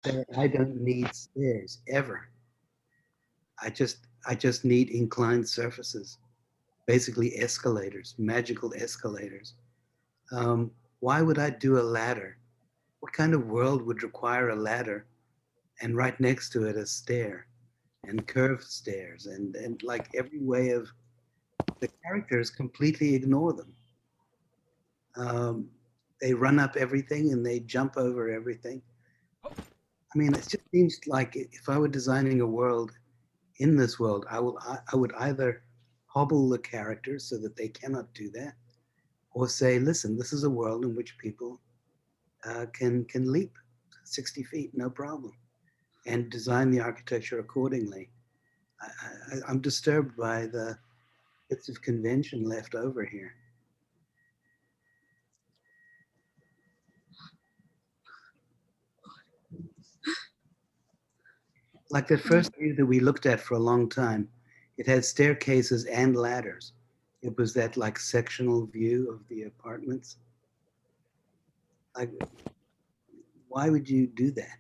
that I don't need stairs ever. I just need inclined surfaces, basically escalators, magical escalators. Um, why would I do a ladder? What kind of world would require a ladder and right next to it a stair and curved stairs and like every way of the characters completely ignore them. Um, they run up everything and they jump over everything. I mean, it just seems like if I were designing a world in this world, I would either hobble the characters so that they cannot do that, or say, listen, this is a world in which people can leap 60 feet, no problem, and design the architecture accordingly. I'm disturbed by the bits of convention left over here. Like the first view that we looked at for a long time, it had staircases and ladders. It was that like sectional view of the apartments. Like, why would you do that?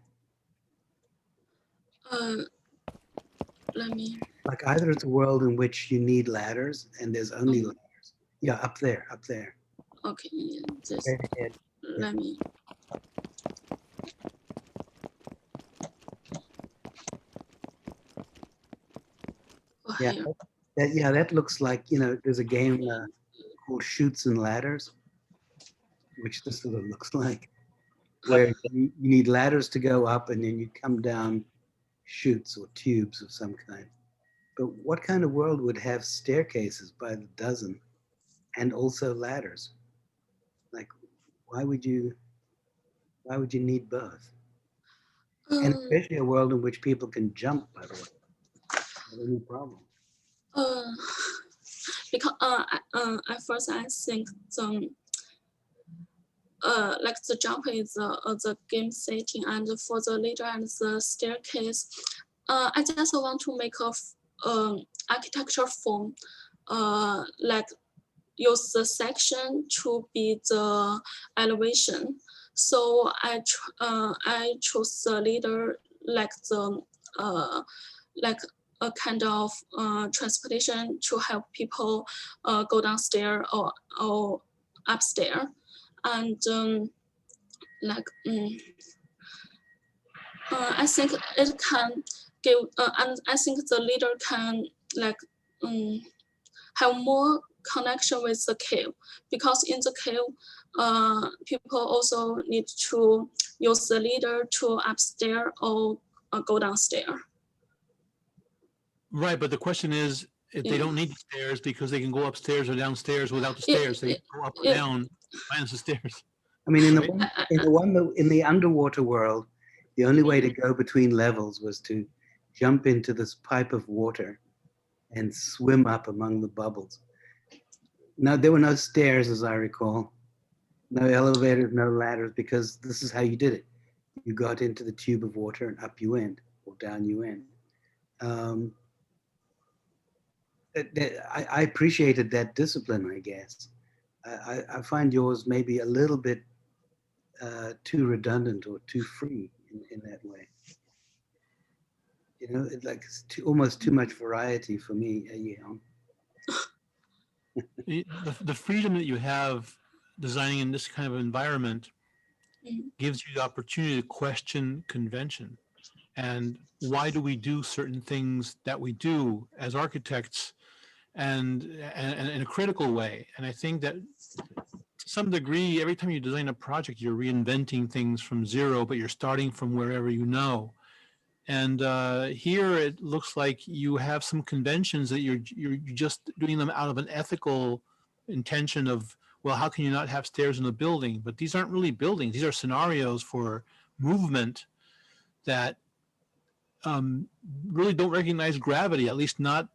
Let me. Like either it's a world in which you need ladders and there's only ladders. Yeah, up there, up there. Okay, this. Right ahead. Let me. Oh, Yeah, here. that looks like, you know, there's a game called Shoots and Ladders, which this sort of looks like, where you need ladders to go up and then you come down chutes or tubes of some kind. But what kind of world would have staircases by the dozen and also ladders? Like, why would you need both? And especially a world in which people can jump, by the way, without any problem. Because at first I think the like the jump is the game setting, and for the ladder and the staircase, I just want to make a architecture form, like use the section to be the elevation. So I chose the ladder like the like a kind of transportation to help people go downstairs or upstairs. And like I think it can give and I think the leader can like have more connection with the cave, because in the cave people also need to use the leader to upstairs or go downstairs. Right, but the question is, if they don't need the stairs because they can go upstairs or downstairs without the stairs, they go up or down minus the stairs. I mean, in the underwater world, the only way to go between levels was to jump into this pipe of water and swim up among the bubbles. Now, there were no stairs, as I recall, no elevators, no ladders, because this is how you did it. You got into the tube of water and up you went, or down you went. I appreciated that discipline, I guess. I find yours maybe a little bit too redundant or too free in that way. You know, it's almost too much variety for me. The freedom that you have designing in this kind of environment gives you the opportunity to question convention. And why do we do certain things that we do as architects, and in a critical way? And I think that to some degree, every time you design a project, you're reinventing things from zero, but you're starting from wherever you know. And here it looks like you have some conventions that you're just doing them out of an ethical intention of, well, how can you not have stairs in a building? But these aren't really buildings. These are scenarios for movement that really don't recognize gravity, at least not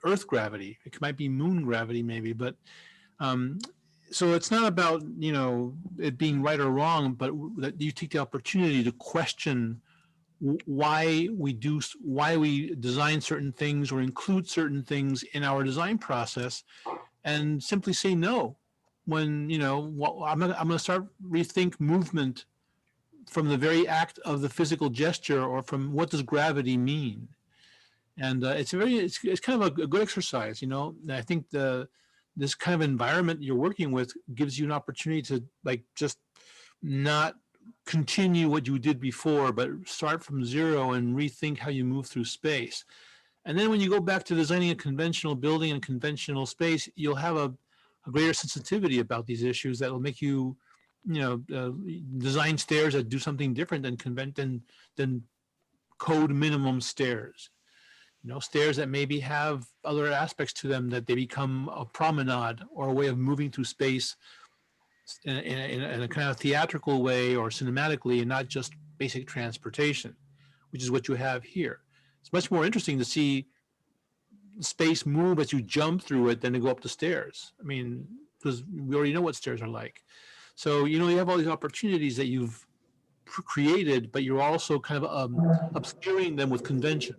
Earth gravity. It might be moon gravity maybe, but so it's not about, you know, it being right or wrong, but that you take the opportunity to question why we design certain things or include certain things in our design process, and simply say no when, you know, I'm going to start rethink movement from the very act of the physical gesture, or from what does gravity mean. And it's kind of a good exercise, you know. And I think this kind of environment you're working with gives you an opportunity to like just not continue what you did before, but start from zero and rethink how you move through space. And then when you go back to designing a conventional building and conventional space, you'll have a greater sensitivity about these issues that will make you, you know, design stairs that do something different than code minimum stairs. You know, stairs that maybe have other aspects to them, that they become a promenade or a way of moving through space in a kind of theatrical way or cinematically, and not just basic transportation, which is what you have here. It's much more interesting to see space move as you jump through it than to go up the stairs. I mean, because we already know what stairs are like. So, you know, you have all these opportunities that you've created, but you're also kind of obscuring them with convention.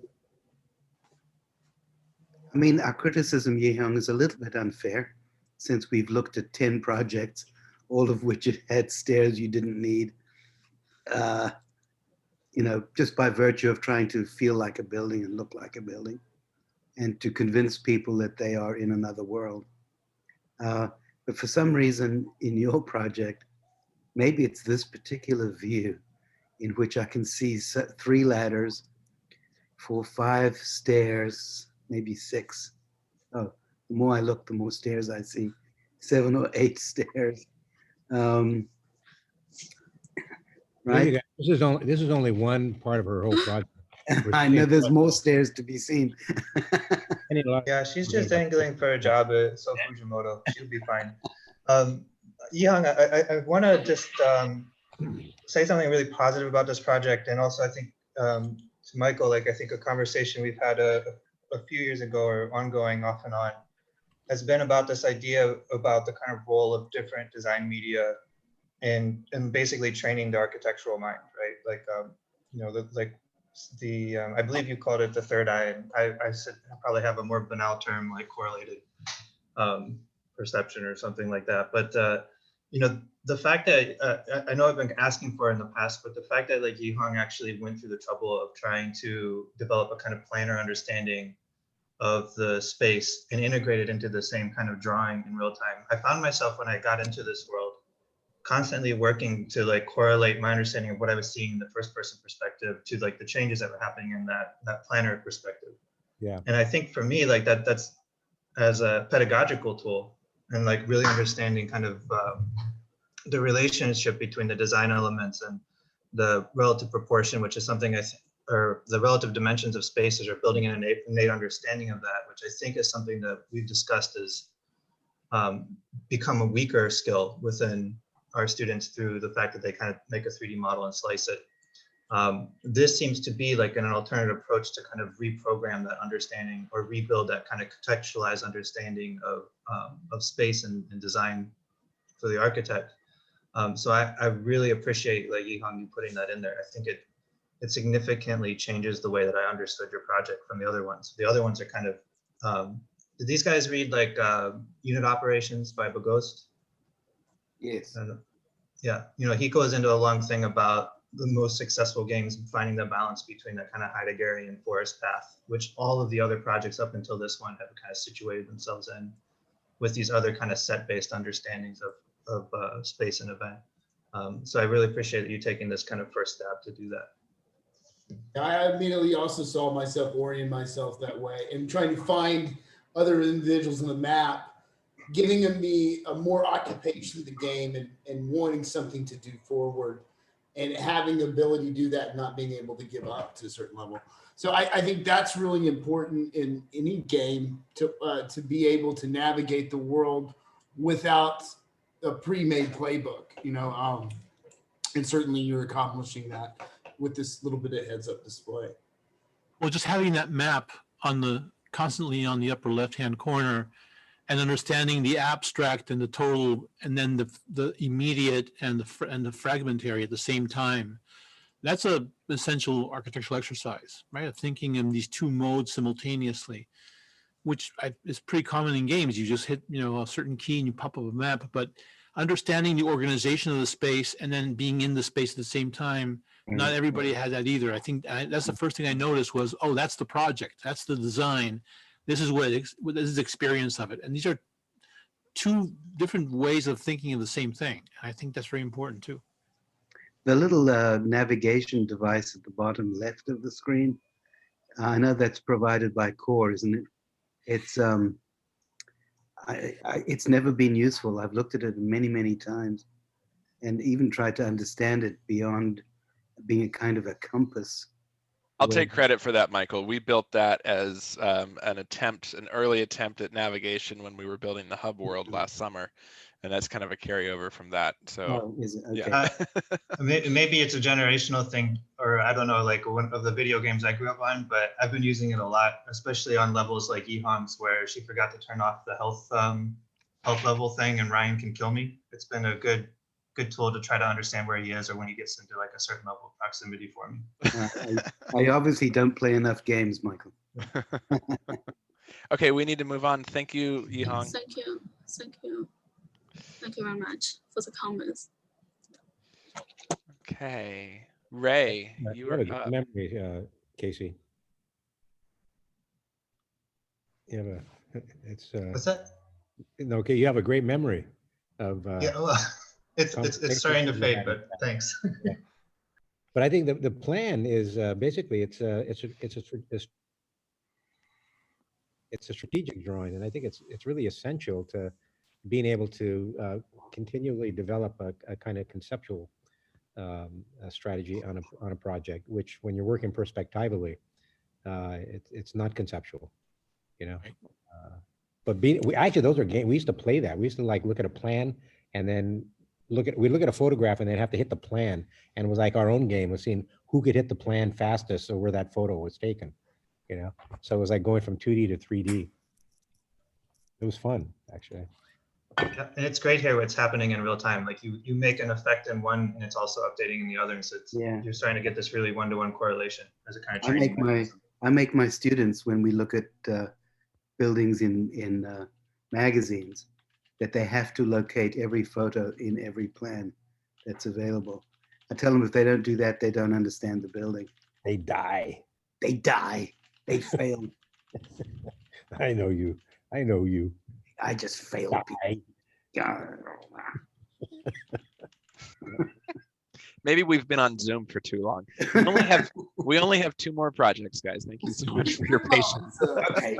I mean, our criticism, Yihong, is a little bit unfair, since we've looked at 10 projects, all of which had stairs you didn't need, you know, just by virtue of trying to feel like a building and look like a building, and to convince people that they are in another world. But for some reason in your project, maybe it's this particular view in which I can see 3 ladders, 4, 5 stairs, maybe 6. Oh, the more I look, the more stairs I see. 7 or 8 stairs. Right? This is only one part of her whole project. I know there's more stairs to be seen. Yeah, she's just angling for a job at So Fujimoto. She'll be fine. Yihong, I want to just say something really positive about this project, and also I think to Michael, like I think a conversation we've had a few years ago or ongoing off and on has been about this idea about the kind of role of different design media and basically training the architectural mind, right? Like you know, I believe you called it the third eye, and I said I probably have a more banal term like correlated perception or something like that. But you know, the fact that I know I've been asking for it in the past, but the fact that like Yihong actually went through the trouble of trying to develop a kind of planar understanding of the space and integrate it into the same kind of drawing in real time. I found myself when I got into this world constantly working to like correlate my understanding of what I was seeing in the first person perspective to like the changes that were happening in that planar perspective. Yeah. And I think for me, like that's as a pedagogical tool and like really understanding kind of the relationship between the design elements and the relative proportion, which is something or the relative dimensions of spaces, or building an innate understanding of that, which I think is something that we've discussed as become a weaker skill within our students through the fact that they kind of make a 3D model and slice it. This seems to be like an alternative approach to kind of reprogram that understanding or rebuild that kind of contextualized understanding of space and design for the architect. So I really appreciate like Yihong, you putting that in there. I think it significantly changes the way that I understood your project from the other ones. The other ones are kind of, did these guys read like Unit Operations by Bogost? Yes. Yeah, you know, he goes into a long thing about the most successful games and finding the balance between that kind of Heideggerian forest path, which all of the other projects up until this one have kind of situated themselves in, with these other kind of set-based understandings of space and event. So I really appreciate you taking this kind of first step to do that. I immediately also saw myself orient myself that way and trying to find other individuals in the map, giving me a more occupation to the game and wanting something to do forward and having the ability to do that and not being able to give up to a certain level. So I think that's really important in any game to be able to navigate the world without a pre-made playbook, you know, and certainly you're accomplishing that with this little bit of heads-up display. Well, just having that map constantly on the upper left-hand corner, and understanding the abstract and the total, and then the immediate and the fragmentary at the same time. That's a essential architectural exercise, right? Of thinking in these two modes simultaneously, which is pretty common in games. You just hit, you know, a certain key and you pop up a map. But understanding the organization of the space and then being in the space at the same time. Not everybody had that either. I think that's the first thing I noticed was, oh, that's the project, that's the design. This is this is experience of it. And these are two different ways of thinking of the same thing. I think that's very important too. The little navigation device at the bottom left of the screen, I know that's provided by Core, isn't it? It's it's never been useful. I've looked at it many, many times and even tried to understand it beyond being a kind of a compass. I'll take credit for that, Michael. We built that as an early attempt at navigation when we were building the hub world last summer. And that's kind of a carryover from that. So is it? Okay. Yeah. Maybe it's a generational thing, or I don't know, like one of the video games I grew up on, but I've been using it a lot, especially on levels like Yihong's where she forgot to turn off the health level thing and Ryan can kill me. It's been a good tool to try to understand where he is or when he gets into like a certain level of proximity for me. I obviously don't play enough games, Michael. Okay, we need to move on. Thank you, Yihong. Thank you. Thank you. Thank you very much for the comments. Okay, Ray, You have a good memory, Casey. You have it's What's that? okay. You have a great memory of. Yeah, well, it's starting to fade, but thanks. Yeah. But I think the plan is basically it's a strategic drawing, and I think it's really essential to being able to continually develop a kind of conceptual strategy on a project, which when you're working perspectively, it's not conceptual, you know. But actually those are games. We used to play that. We used to like look at a plan and then we look at a photograph and then have to hit the plan, and it was like our own game of seeing who could hit the plan fastest or where that photo was taken, you know. So it was like going from 2D to 3D. It was fun, actually. Yeah, and it's great here what's happening in real time. Like you make an effect in one and it's also updating in the other. And so you're starting to get this really one-to-one correlation as a kind of training mechanism. I make my students, when we look at buildings in magazines, that they have to locate every photo in every plan that's available. I tell them if they don't do that, they don't understand the building. They die. They die. They fail. I know you. I know you. I just fail people. Maybe we've been on Zoom for too long. We only have 2 more projects, guys. Thank you so much for your patience. Okay.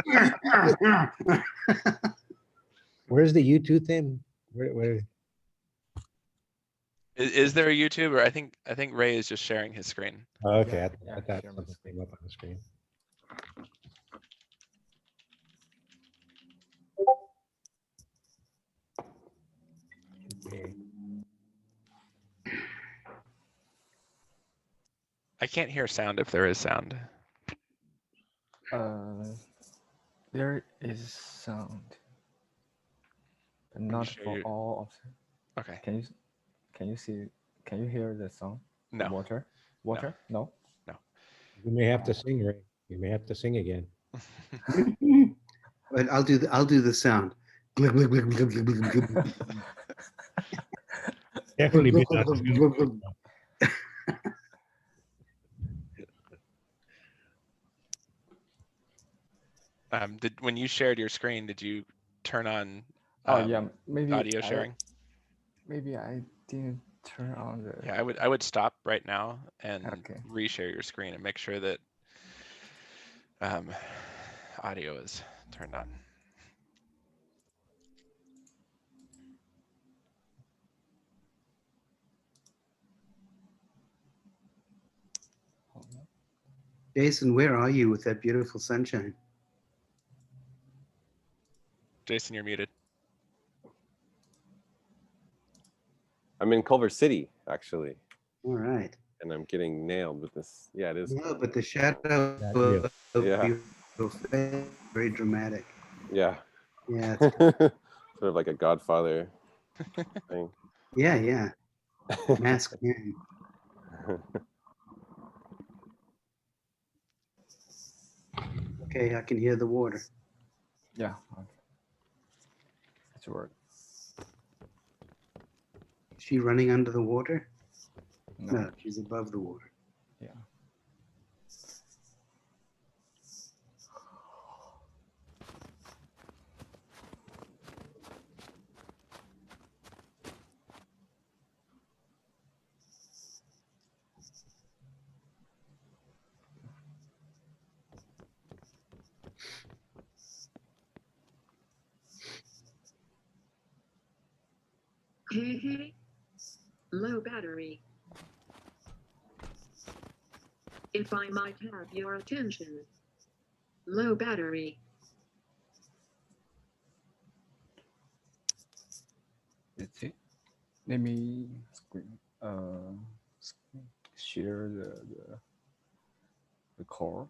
Where's the YouTube thing? Where? Is there a YouTube, or I think Ray is just sharing his screen. Oh, okay, I thought something came up on the screen. Okay. I can't hear sound if there is sound. There is sound, but not for all of them. Okay. Can you see? Can you hear the sound? No. The water? No. You may have to sing, Ray. You may have to sing again. But I'll do the sound. Definitely be when you shared your screen, did you turn on maybe audio sharing? Maybe I didn't turn on the. Yeah, I would stop right now and reshare your screen and make sure that audio is turned on. Jason, where are you with that beautiful sunshine? Jason, you're muted. I'm in Culver City, actually. All right. And I'm getting nailed with this. Yeah, it is. No, but the shadow of your face, very dramatic. Yeah. Yeah. Sort of like a Godfather thing. Yeah. Mask man. Okay, I can hear the water. Yeah. Okay. That's work. she running under the water? No. No, she's above the water. Yeah. Hey, low battery. If I might have your attention. Low battery. That's it. Let me share the core.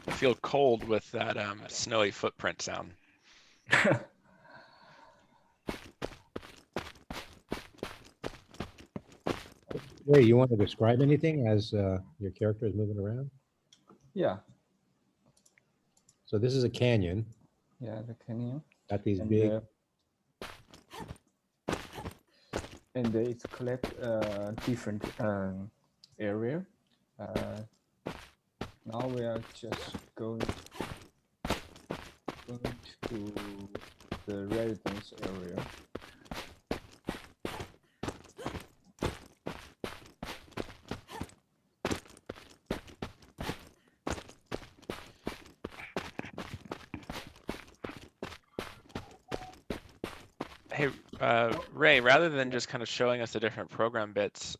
I feel cold with that snowy footprint sound. Ray, you want to describe anything as your character is moving around? Yeah. So this is a canyon. Yeah, the canyon. Got these And, big. And it's collect different area. Now we are just going to the residence area. Hey, Ray, rather than just kind of showing us the different program bits,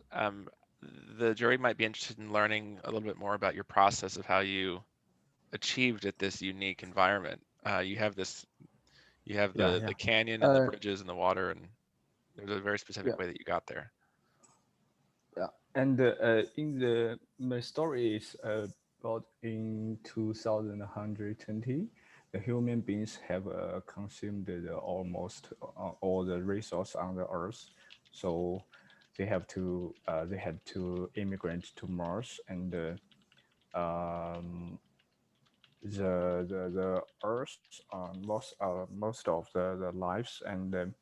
the jury might be interested in learning a little bit more about your process of how you achieved at this unique environment. You have the canyon and the bridges and the water, and there's a very specific way that you got there. Yeah, and in my story is about in 2120, the human beings have consumed almost all the resource on the Earth, so they had to immigrate to Mars, and the Earth lost most of the lives, and it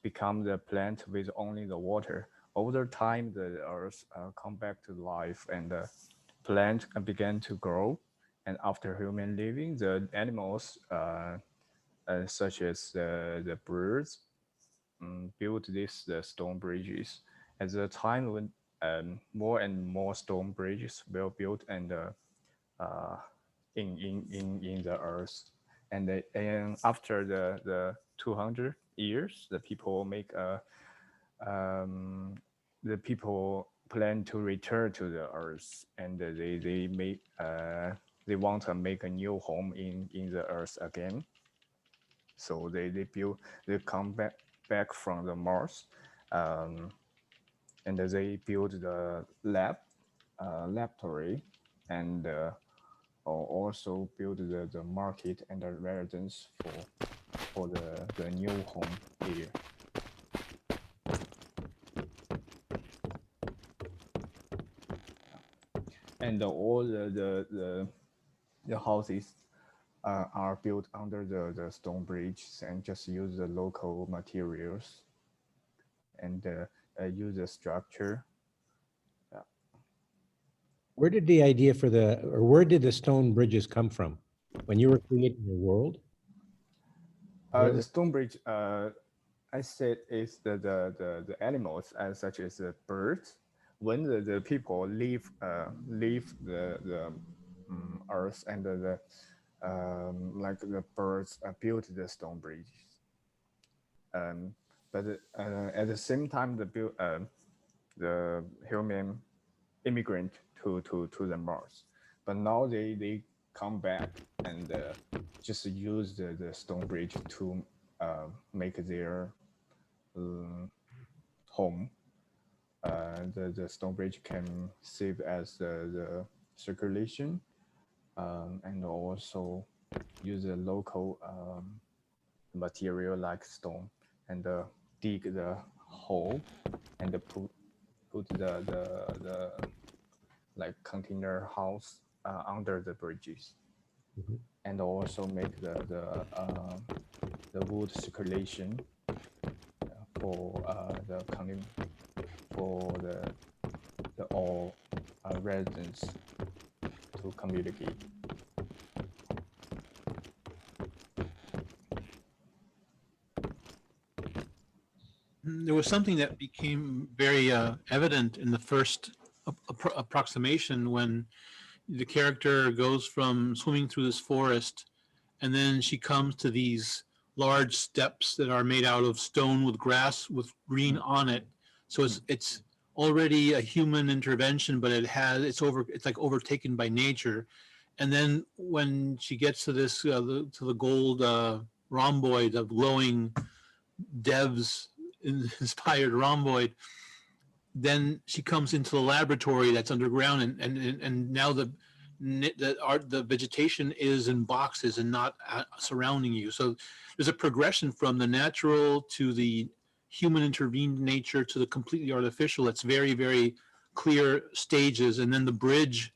became the plant with only the water. Over time, the Earth come back to life, and the plant began to grow. And after human living, the animals, such as the birds, built these stone bridges. At the time when more and more stone bridges were built, and in the earth, and after the 200 years, the people the people plan to return to the earth, and they want to make a new home in the earth again. So they come back from the Mars, and they build the laboratory, and or also build the market and the residence for the new home here. And all the houses are built under the stone bridges and just use the local materials. and use a structure. Where did the idea for where did the stone bridges come from? When you were creating your world? The stone bridge, I said, is the animals, as such as the birds. When the people leave the earth, and like the birds built the stone bridges. But at the same time, the human immigrant to the Mars, but now they come back and just use the stone bridge to make their home. The stone bridge can serve as the circulation, and also use a local material like stone, and dig the hole and put the like container house under the bridges, and also make the wood circulation for the all residents to communicate. There was something that became very evident in the first approximation, when the character goes from swimming through this forest, and then she comes to these large steps that are made out of stone with grass with green on it. So it's already a human intervention, but it's like overtaken by nature. And then when she gets to this to the gold rhomboid of glowing devs inspired rhomboid, then she comes into the laboratory that's underground, and now the vegetation is in boxes and not surrounding you. So there's a progression from the natural to the human intervened nature to the completely artificial. It's very, very clear stages. And then the bridge,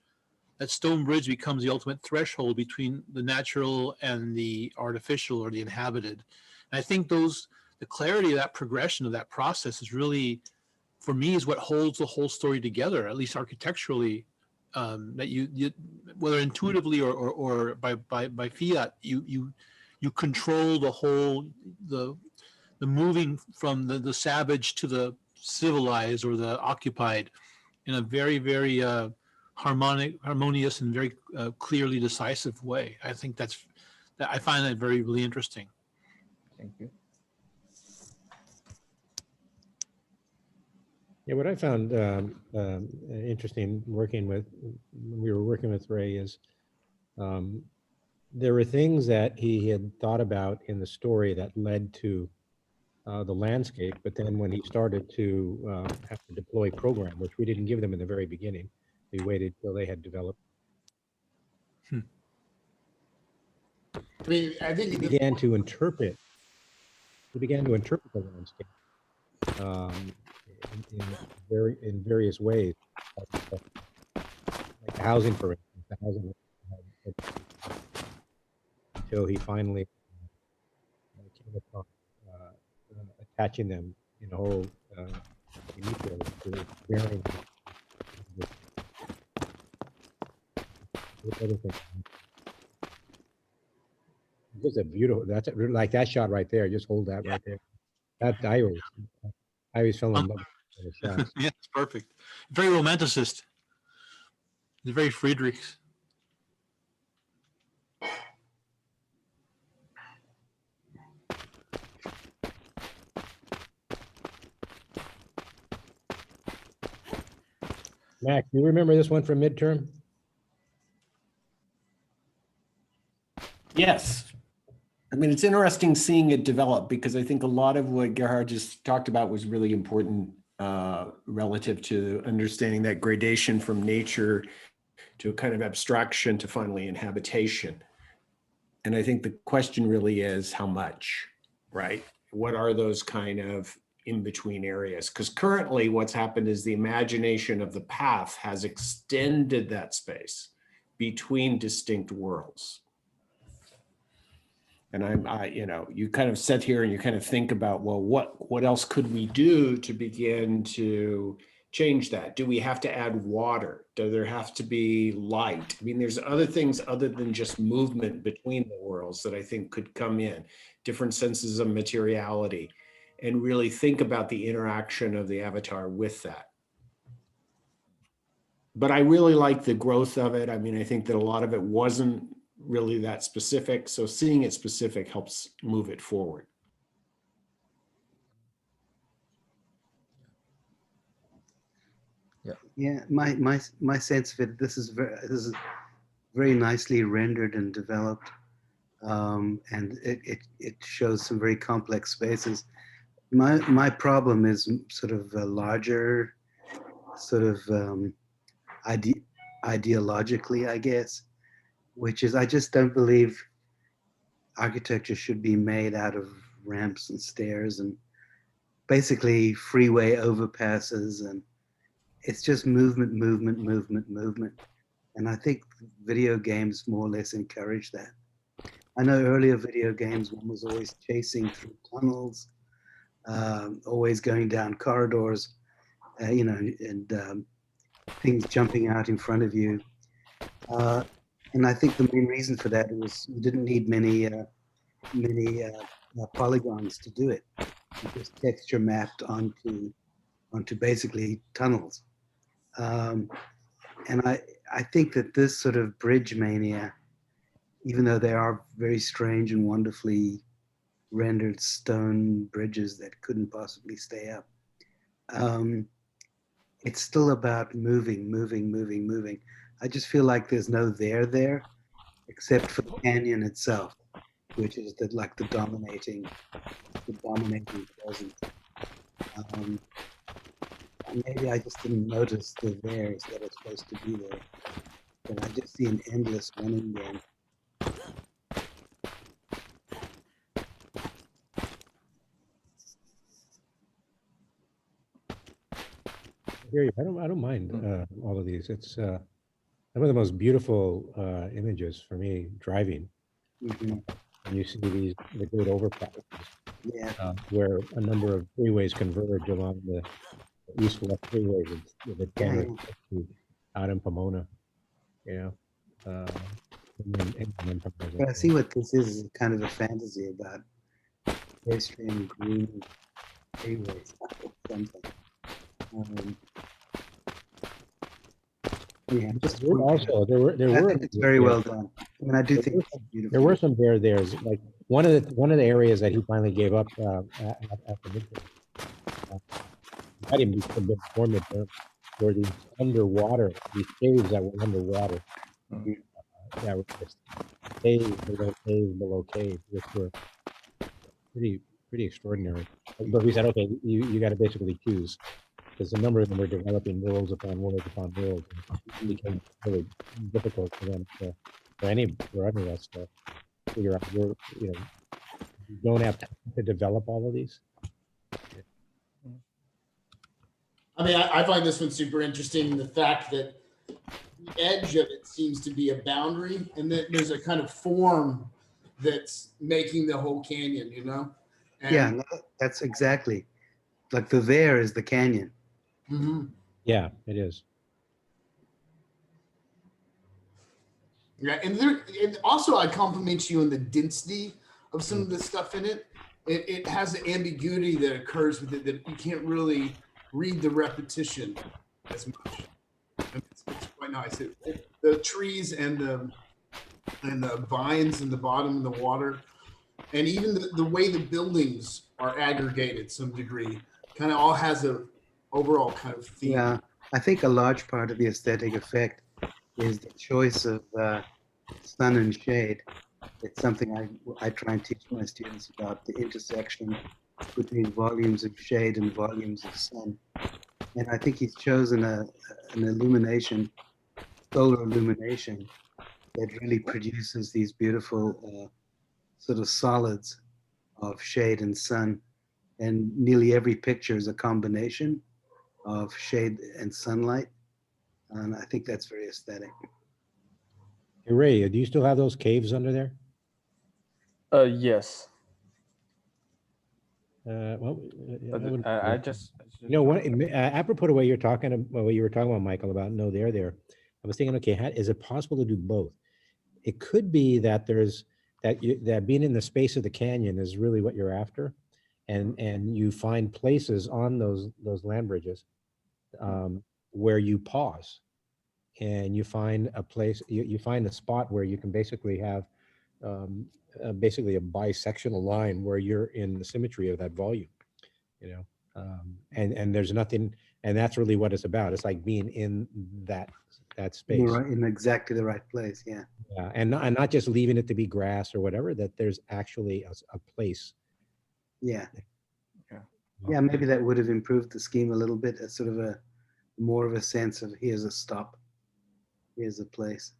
that stone bridge, becomes the ultimate threshold between the natural and the artificial or the inhabited. And I think the clarity of that progression of that process is really, for me, is what holds the whole story together, at least architecturally. That you whether intuitively or by fiat, you control the whole, the moving from the savage to the civilized or the occupied in a very, very harmonious and very clearly decisive way. I think I find that very, really interesting. Thank you. Yeah, what I found interesting when we were working with Ray, is there were things that he had thought about in the story that led to the landscape, but then when he started to have to deploy program, which we didn't give them in the very beginning, we waited till they had developed. I mean, I think he began to interpret the landscape in various ways, like housing, for instance, until he finally came upon attaching them in a whole bearing everything. Just a beautiful. That's like that shot right there. Just hold that right there. That I always fell in love with the shots. Yeah, it's perfect. Very romanticist. It's very Friedrichs. Mac, you remember this one from midterm? Yes. I mean, it's interesting seeing it develop, because I think a lot of what Gerhard just talked about was really important relative to understanding that gradation from nature to a kind of abstraction to finally inhabitation. And I think the question really is how much, right? What are those kind of in-between areas? Because currently what's happened is the imagination of the path has extended that space between distinct worlds. And you know, you kind of sit here and you kind of think about, well, what else could we do to begin to change that? Do we have to add water? Do there have to be light? I mean, there's other things other than just movement between the worlds that I think could come in, different senses of materiality, and really think about the interaction of the avatar with that. But I really like the growth of it. I mean, I think that a lot of it wasn't really that specific. So seeing it specific helps move it forward. Yeah, my sense of it, this is very nicely rendered and developed, and it shows some very complex spaces. My problem is sort of a larger, sort of ideologically, I guess, which is I just don't believe architecture should be made out of ramps and stairs and basically freeway overpasses, and it's just movement. And I think video games more or less encourage that. I know earlier video games, one was always chasing through tunnels, always going down corridors, you know, and things jumping out in front of you. And I think the main reason for that was you didn't need many polygons to do it. You just texture mapped onto basically tunnels. And I think that this sort of bridge mania, even though they are very strange and wonderfully rendered stone bridges that couldn't possibly stay up, it's still about moving. I just feel like there's no there except for the canyon itself, which is the dominating presence. Maybe I just didn't notice the theirs that are supposed to be there. But I just see an endless running game. I don't mind all of these. It's some of the most beautiful images for me driving. Mm-hmm. And you see the great overpasses, yeah, where a number of freeways converge along the east-west freeways with the camera out in Pomona, you know. But I see what this is kind of a fantasy about pedestrian green freeways or something. Yeah, just also I think it's very well done. I mean, I do think it's beautiful. There were some there's like one of the areas that he finally gave up after midterm. That even before midterm were these underwater, these caves that were underwater. That were just cave below cave, which were pretty extraordinary. But we said, okay, you got to basically choose, because a number of them were developing worlds upon worlds upon worlds, and it became really difficult for them for any of us to figure out where, you know, you don't have time to develop all of these. I mean, I find this one super interesting in the fact that the edge of it seems to be a boundary, and that there's a kind of form that's making the whole canyon, you know? And yeah, no, that's exactly. Like the there is the canyon. Mm-hmm. Yeah, it is. Yeah, and also I compliment you on the density of some of the stuff in it. It has an ambiguity that occurs with it that you can't really read the repetition as much. It's quite nice. The trees and the vines in the bottom of the water, and even the way the buildings are aggregated, some degree, kind of all has a overall kind of theme. Yeah, I think a large part of the aesthetic effect is the choice of sun and shade. It's something I try and teach my students about, the intersection between volumes of shade and volumes of sun. And I think he's chosen an illumination, solar illumination, that really produces these beautiful sort of solids of shade and sun. And nearly every picture is a combination of shade and sunlight. And I think that's very aesthetic. Hey, Ray, do you still have those caves under there? Yes. Well, But I just you know what? Apropos to what you're talking about, what you were talking about, Michael, about no, they're there. I was thinking, okay, is it possible to do both? It could be that there's that being in the space of the canyon is really what you're after, and you find places on those land bridges where you pause, and you find a place, you find a spot where you can basically have basically a bisectional line where you're in the symmetry of that volume, you know, and there's nothing, and that's really what it's about. It's like being in that space. You're right, in exactly the right place. Yeah. Yeah, and not just leaving it to be grass or whatever. That there's actually a place. Yeah. Yeah. Yeah. Maybe that would have improved the scheme a little bit. As sort of a more of a sense of here's a stop, here's a place.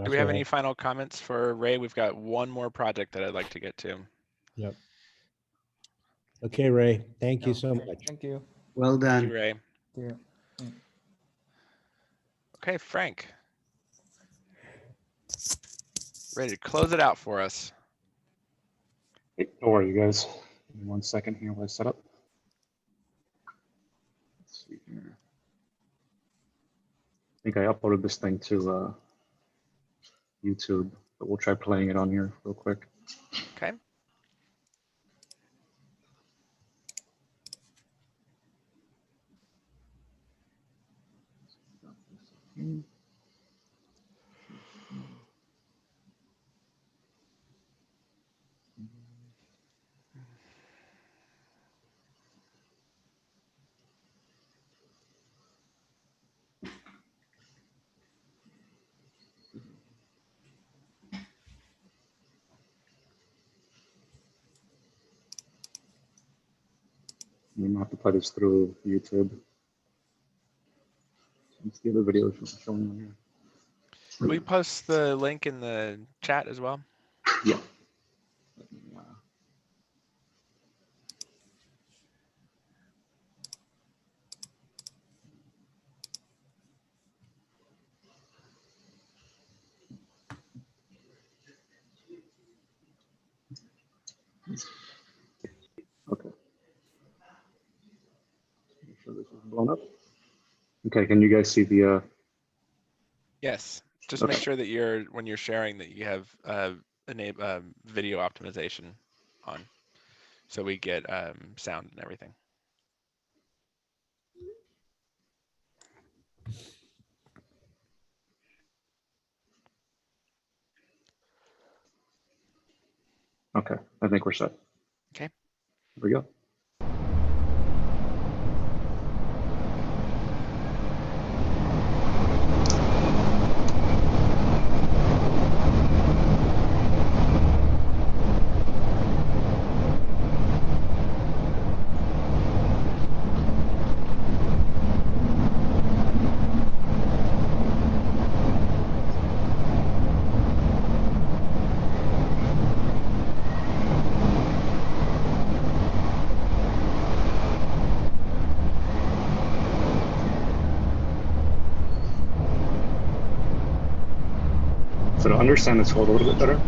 Do we have any final comments for Ray? We've got one more project that I'd like to get to. Yep. Okay, Ray. Thank you so much. Thank you. Well done. Thank you, Ray. Yeah. Okay, Frank. Ready to close it out for us. Hey, how are you guys? Give me 1 second here while I set up. Let's see here. I think I uploaded this thing to YouTube, but we'll try playing it on here real quick. Okay. I'm gonna have to play this through YouTube. It's the other video showing on here. Can we post the link in the chat as well? Yeah. Okay. Make sure this is blown up. Okay, can you guys see the Yes. Just Okay. make sure that when you're sharing that you have enable video optimization on, so we get sound and everything. Okay, I think we're set. Okay. Here we go. So to understand this code a little bit better,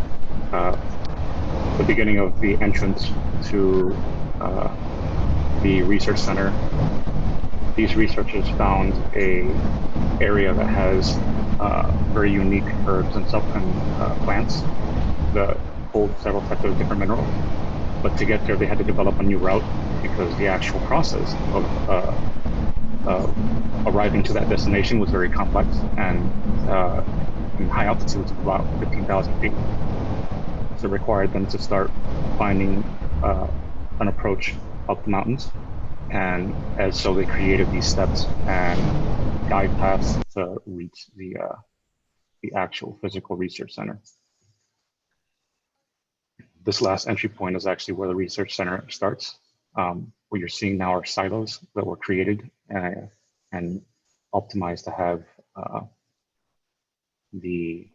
the beginning of the entrance to the research center, these researchers found a area that has very unique herbs and plants that hold several types of different minerals. But to get there, they had to develop a new route because the actual process of arriving to that destination was very complex and in high altitudes of about 15,000 feet. So it required them to start finding an approach up the mountains. And so they created these steps and guide paths to reach the actual physical research center. This last entry point is actually where the research center starts. What you're seeing now are silos that were created and optimized to have the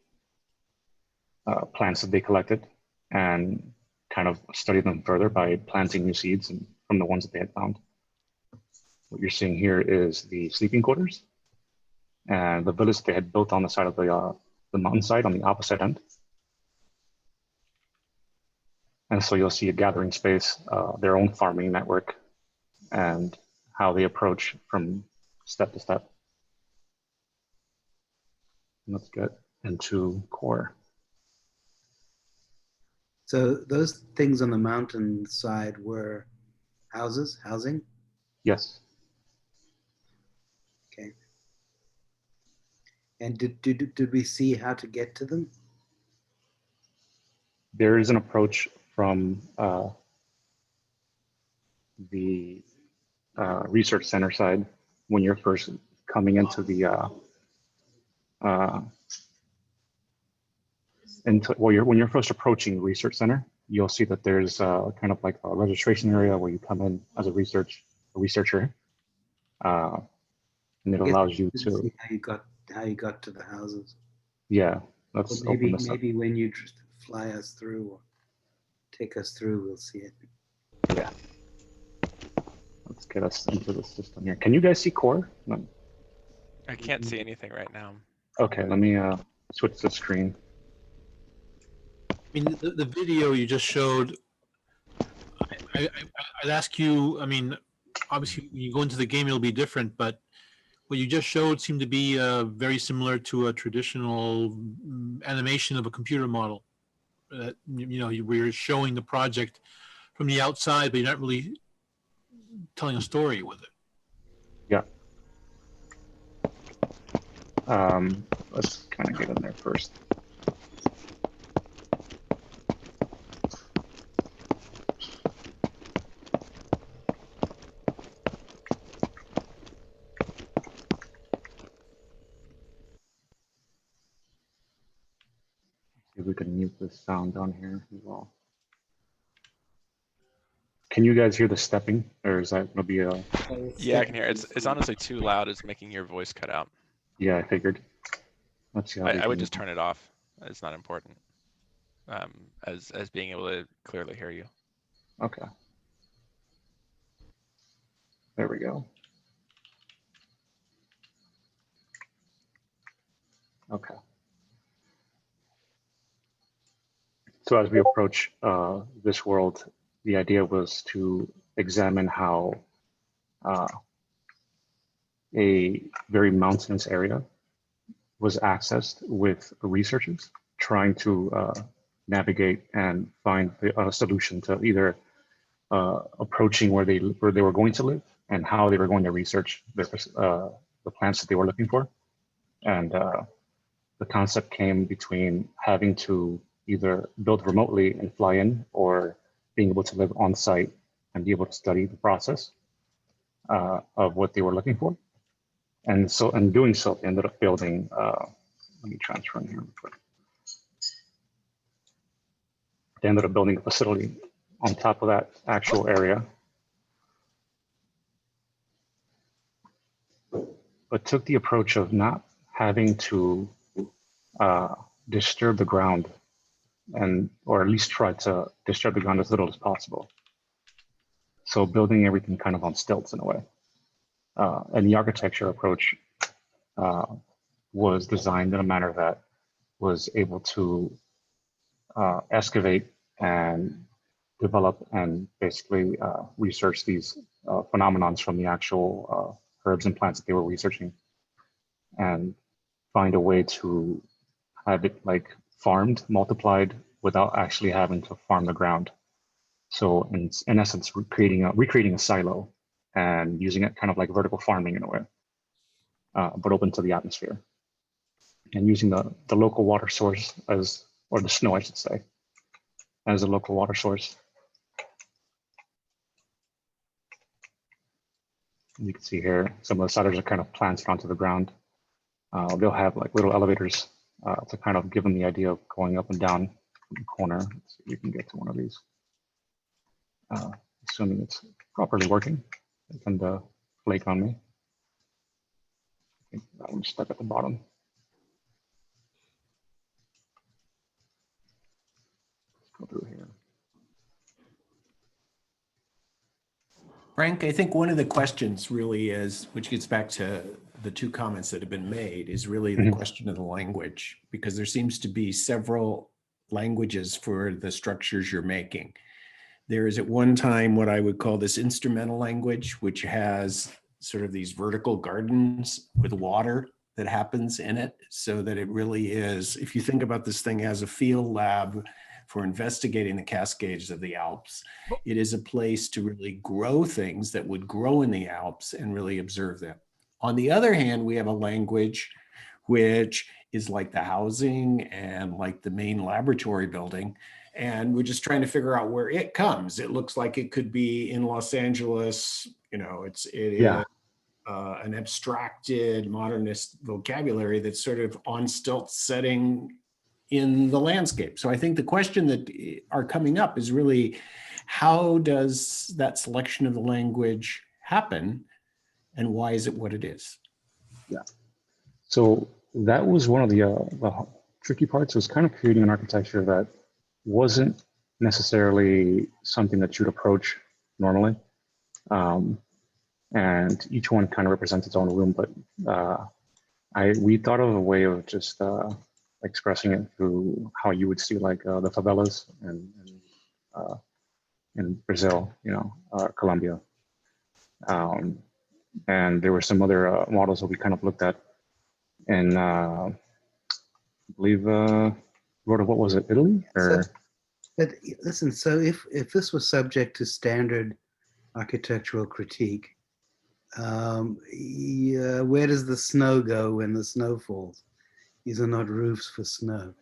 plants that they collected and kind of study them further by planting new seeds from the ones that they had found. What you're seeing here is the sleeping quarters and the village they had built on the side of the mountainside on the opposite end. And so you'll see a gathering space, their own farming network, and how they approach from step to step. Let's get into core. So those things on the mountain side were housing? Yes. Okay. And did we see how to get to them? There is an approach from the research center side when you're first coming into the when you're first approaching the research center, you'll see that there's kind of like a registration area where you come in as a researcher, and it allows you to see how you got to the houses. Yeah, let's open this up. Maybe when you just fly us through or take us through, we'll see it. Yeah. Let's get us into the system here. Can you guys see core? No. I can't see anything right now. Okay, let me switch the screen. I mean, the video you just showed, I'd ask you, I mean, obviously when you go into the game, it'll be different, but what you just showed seemed to be very similar to a traditional animation of a computer model. You know, where you're showing the project from the outside, but you're not really telling a story with it. Yeah. Let's kind of get in there first. See if we can mute the sound down here as well. Can you guys hear the stepping, or is that gonna be a? Yeah, I can hear it. It's honestly too loud. It's making your voice cut out. Yeah, I figured. Let's see how I would just turn it off. It's not important. As being able to clearly hear you. Okay. There we go. Okay. So as we approach this world, the idea was to examine how a very mountainous area was accessed with researchers trying to navigate and find a solution to either approaching where they were going to live and how they were going to research the plants that they were looking for. And the concept came between having to either build remotely and fly in, or being able to live on site and be able to study the process of what they were looking for. And so in doing so, they ended up building, let me transfer in here real quick. They ended up building a facility on top of that actual area, but took the approach of not having to disturb the ground, or at least try to disturb the ground as little as possible. So building everything kind of on stilts in a way. And the architecture approach was designed in a manner that was able to excavate and develop and basically research these phenomenons from the actual herbs and plants that they were researching, and find a way to have it like farmed, multiplied, without actually having to farm the ground. So in essence, recreating a silo and using it kind of like vertical farming in a way, but open to the atmosphere. And using the local water source as, or the snow, I should say, as a local water source. You can see here, some of the siders are kind of planted onto the ground. They'll have like little elevators to kind of give them the idea of going up and down the corner. Let's see if we can get to one of these. Assuming it's properly working, it can flake on me. I think that one's stuck at the bottom. Let's go through here. Frank, I think one of the questions really is, which gets back to the two comments that have been made is really the question of the language, because there seems to be several languages for the structures you're making. There is at one time what I would call this instrumental language, which has sort of these vertical gardens with water that happens in it, so that it really is, if you think about this thing as a field lab for investigating the Cascades of the Alps, it is a place to really grow things that would grow in the Alps and really observe them. On the other hand, we have a language which is like the housing and like the main laboratory building. And we're just trying to figure out where it comes. It looks like it could be in Los Angeles, you know, it is an abstracted modernist vocabulary that's sort of on stilts setting in the landscape. So I think the question that are coming up is really, how does that selection of the language happen, and why is it what it is? Yeah. So that was one of the tricky parts, was kind of creating an architecture that wasn't necessarily something that you'd approach normally. And each one kind of represents its own room, but we thought of a way of just expressing it through how you would see like the favelas in Brazil, you know, Colombia. And there were some other models that we kind of looked at, and I believe, what was it, Italy? Or? But listen, so if this was subject to standard architectural critique, where does the snow go when the snow falls? These are not roofs for snow.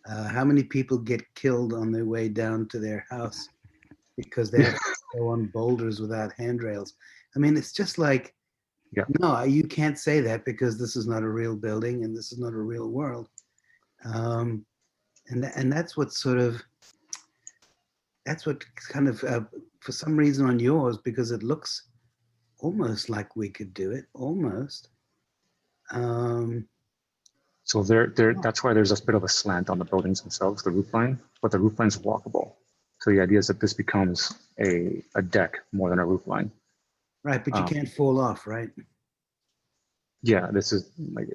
How many people get killed on their way down to their house because they have to go on boulders without handrails? I mean, it's just like, no, you can't say that because this is not a real building and this is not a real world. And that's what sort of, that's what kind of, for some reason on yours, because it looks almost like we could do it, almost. So that's why there's a bit of a slant on the buildings themselves, the roof line, but the roof line's walkable. So the idea is that this becomes a deck more than a roof line. Right, but you can't fall off, right? Yeah, this is like,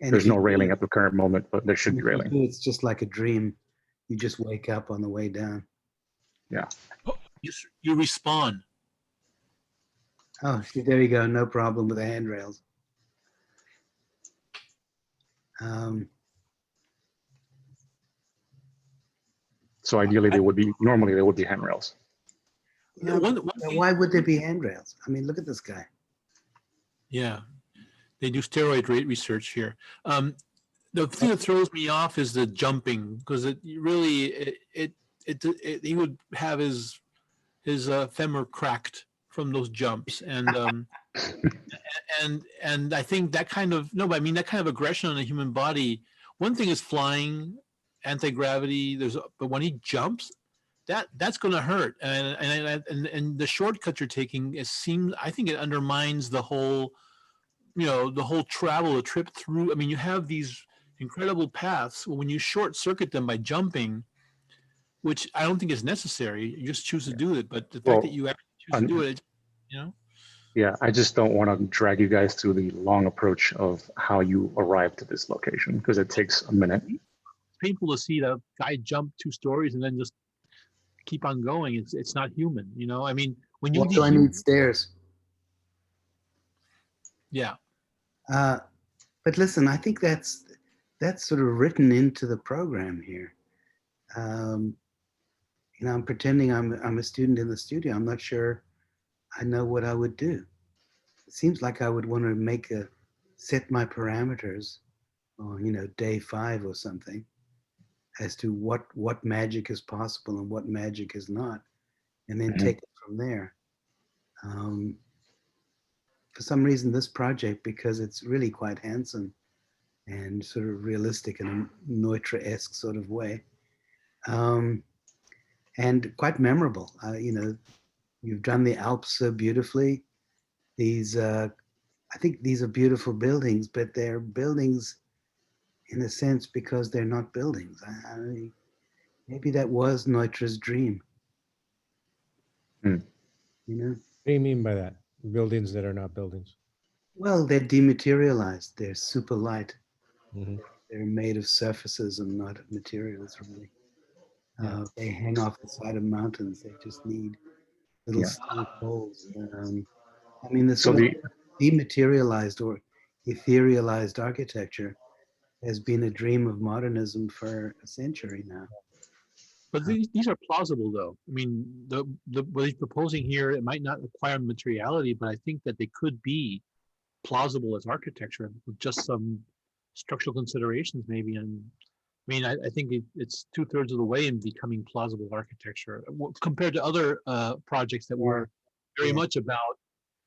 there's no railing at the current moment, but there should be railing. It's just like a dream. You just wake up on the way down. Yeah. You respawn. Oh, see, there you go. No problem with the handrails. So ideally, normally there would be handrails. Yeah, why would there be handrails? I mean, look at this guy. Yeah, they do steroid rate research here. The thing that throws me off is the jumping, because he would have his femur cracked from those jumps, and and I think that kind of that kind of aggression on the human body. One thing is flying, anti-gravity. But when he jumps, that's going to hurt, and the shortcut you're taking, I think it undermines the whole, the whole the trip through. I mean, you have these incredible paths. When you short circuit them by jumping, which I don't think is necessary, you just choose to do it. But the fact that you actually choose to do it, Yeah, I just don't want to drag you guys through the long approach of how you arrive to this location, because it takes a minute. It's painful to see the guy jump 2 stories and then just keep on going. It's not human, I mean, when you need stairs. Yeah. But listen, I think that's sort of written into the program here. I'm pretending I'm a student in the studio. I'm not sure I know what I would do. It seems like I would want to set my parameters on, day 5 or something, as to what magic is possible and what magic is not, and then take it from there. For some reason, this project, because it's really quite handsome and sort of realistic in a Neutra-esque sort of way, and quite memorable. You've done the Alps so beautifully. I think these are beautiful buildings, but they're buildings in a sense because they're not buildings. Maybe that was Neutra's dream. What do you mean by that? Buildings that are not buildings? Well, they're dematerialized. They're super light. Mhm. They're made of surfaces and not of materials, really. Yeah. They hang off the side of mountains. They just need little Yeah. steel poles. I mean, the So sort of the dematerialized or etherealized architecture has been a dream of modernism for a century now. But these are plausible, though. I mean, what he's proposing here, it might not require materiality, but I think that they could be plausible as architecture with just some structural considerations, maybe. And I mean, I think it's 2/3 of the way in becoming plausible architecture compared to other projects that were very Yeah. much about,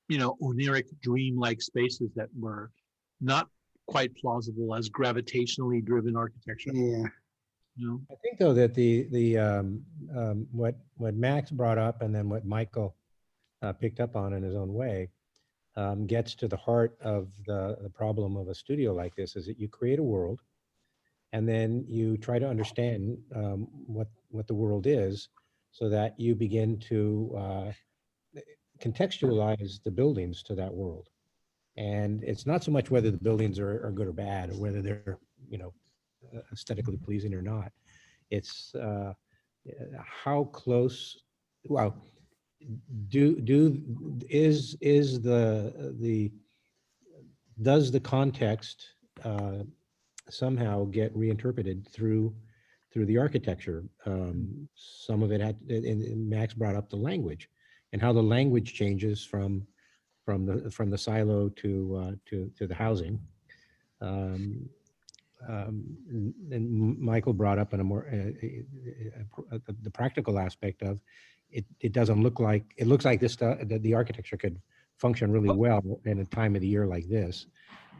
oniric, dream-like spaces that were not quite plausible as gravitationally driven architecture. Yeah. I think though that what Max brought up and then what Michael picked up on in his own way gets to the heart of the problem of a studio like this, is that you create a world and then you try to understand what the world is, so that you begin to contextualize the buildings to that world. And it's not so much whether the buildings are good or bad, or whether they're, aesthetically pleasing or not. It's how close, well, does the context somehow get reinterpreted through the architecture? Some of it had, and Max brought up the language and how the language changes from the silo to the housing. And Michael brought up in a more the practical aspect of it. It doesn't look like, it looks like this stuff, that the architecture could function really well in a time of the year like this,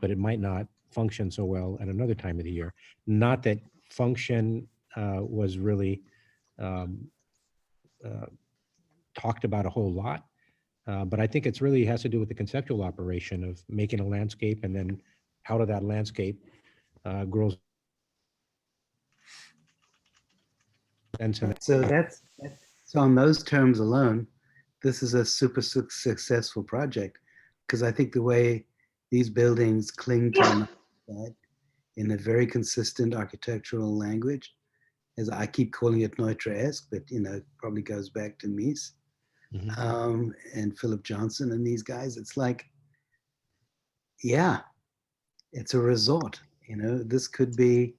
but it might not function so well at another time of the year. Not that function was really talked about a whole lot, but I think it's really has to do with the conceptual operation of making a landscape, and then out of that landscape grows. So on those terms alone, this is a super successful project, because I think the way these buildings cling to the side in a very consistent architectural language, as I keep calling it Neutra-esque, but it probably goes back to Mies and Philip Johnson and these guys. It's like, yeah, it's a resort. This could be.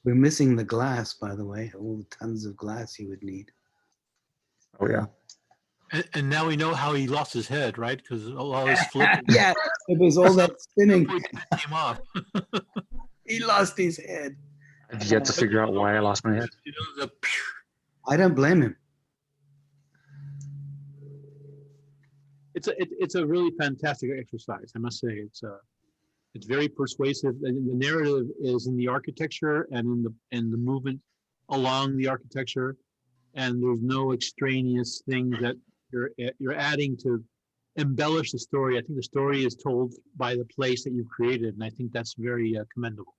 We're missing the glass, by the way, all the tons of glass you would need. Oh yeah. And now we know how he lost his head, right? Because all his flipping. Yeah, it was all that spinning. Came off. He lost his head. I've yet to figure out why I lost my head. I don't blame him. It's a really fantastic exercise, I must say. It's very persuasive. And the narrative is in the architecture and in the movement along the architecture, and there's no extraneous things that you're adding to embellish the story. I think the story is told by the place that you've created, and I think that's very commendable.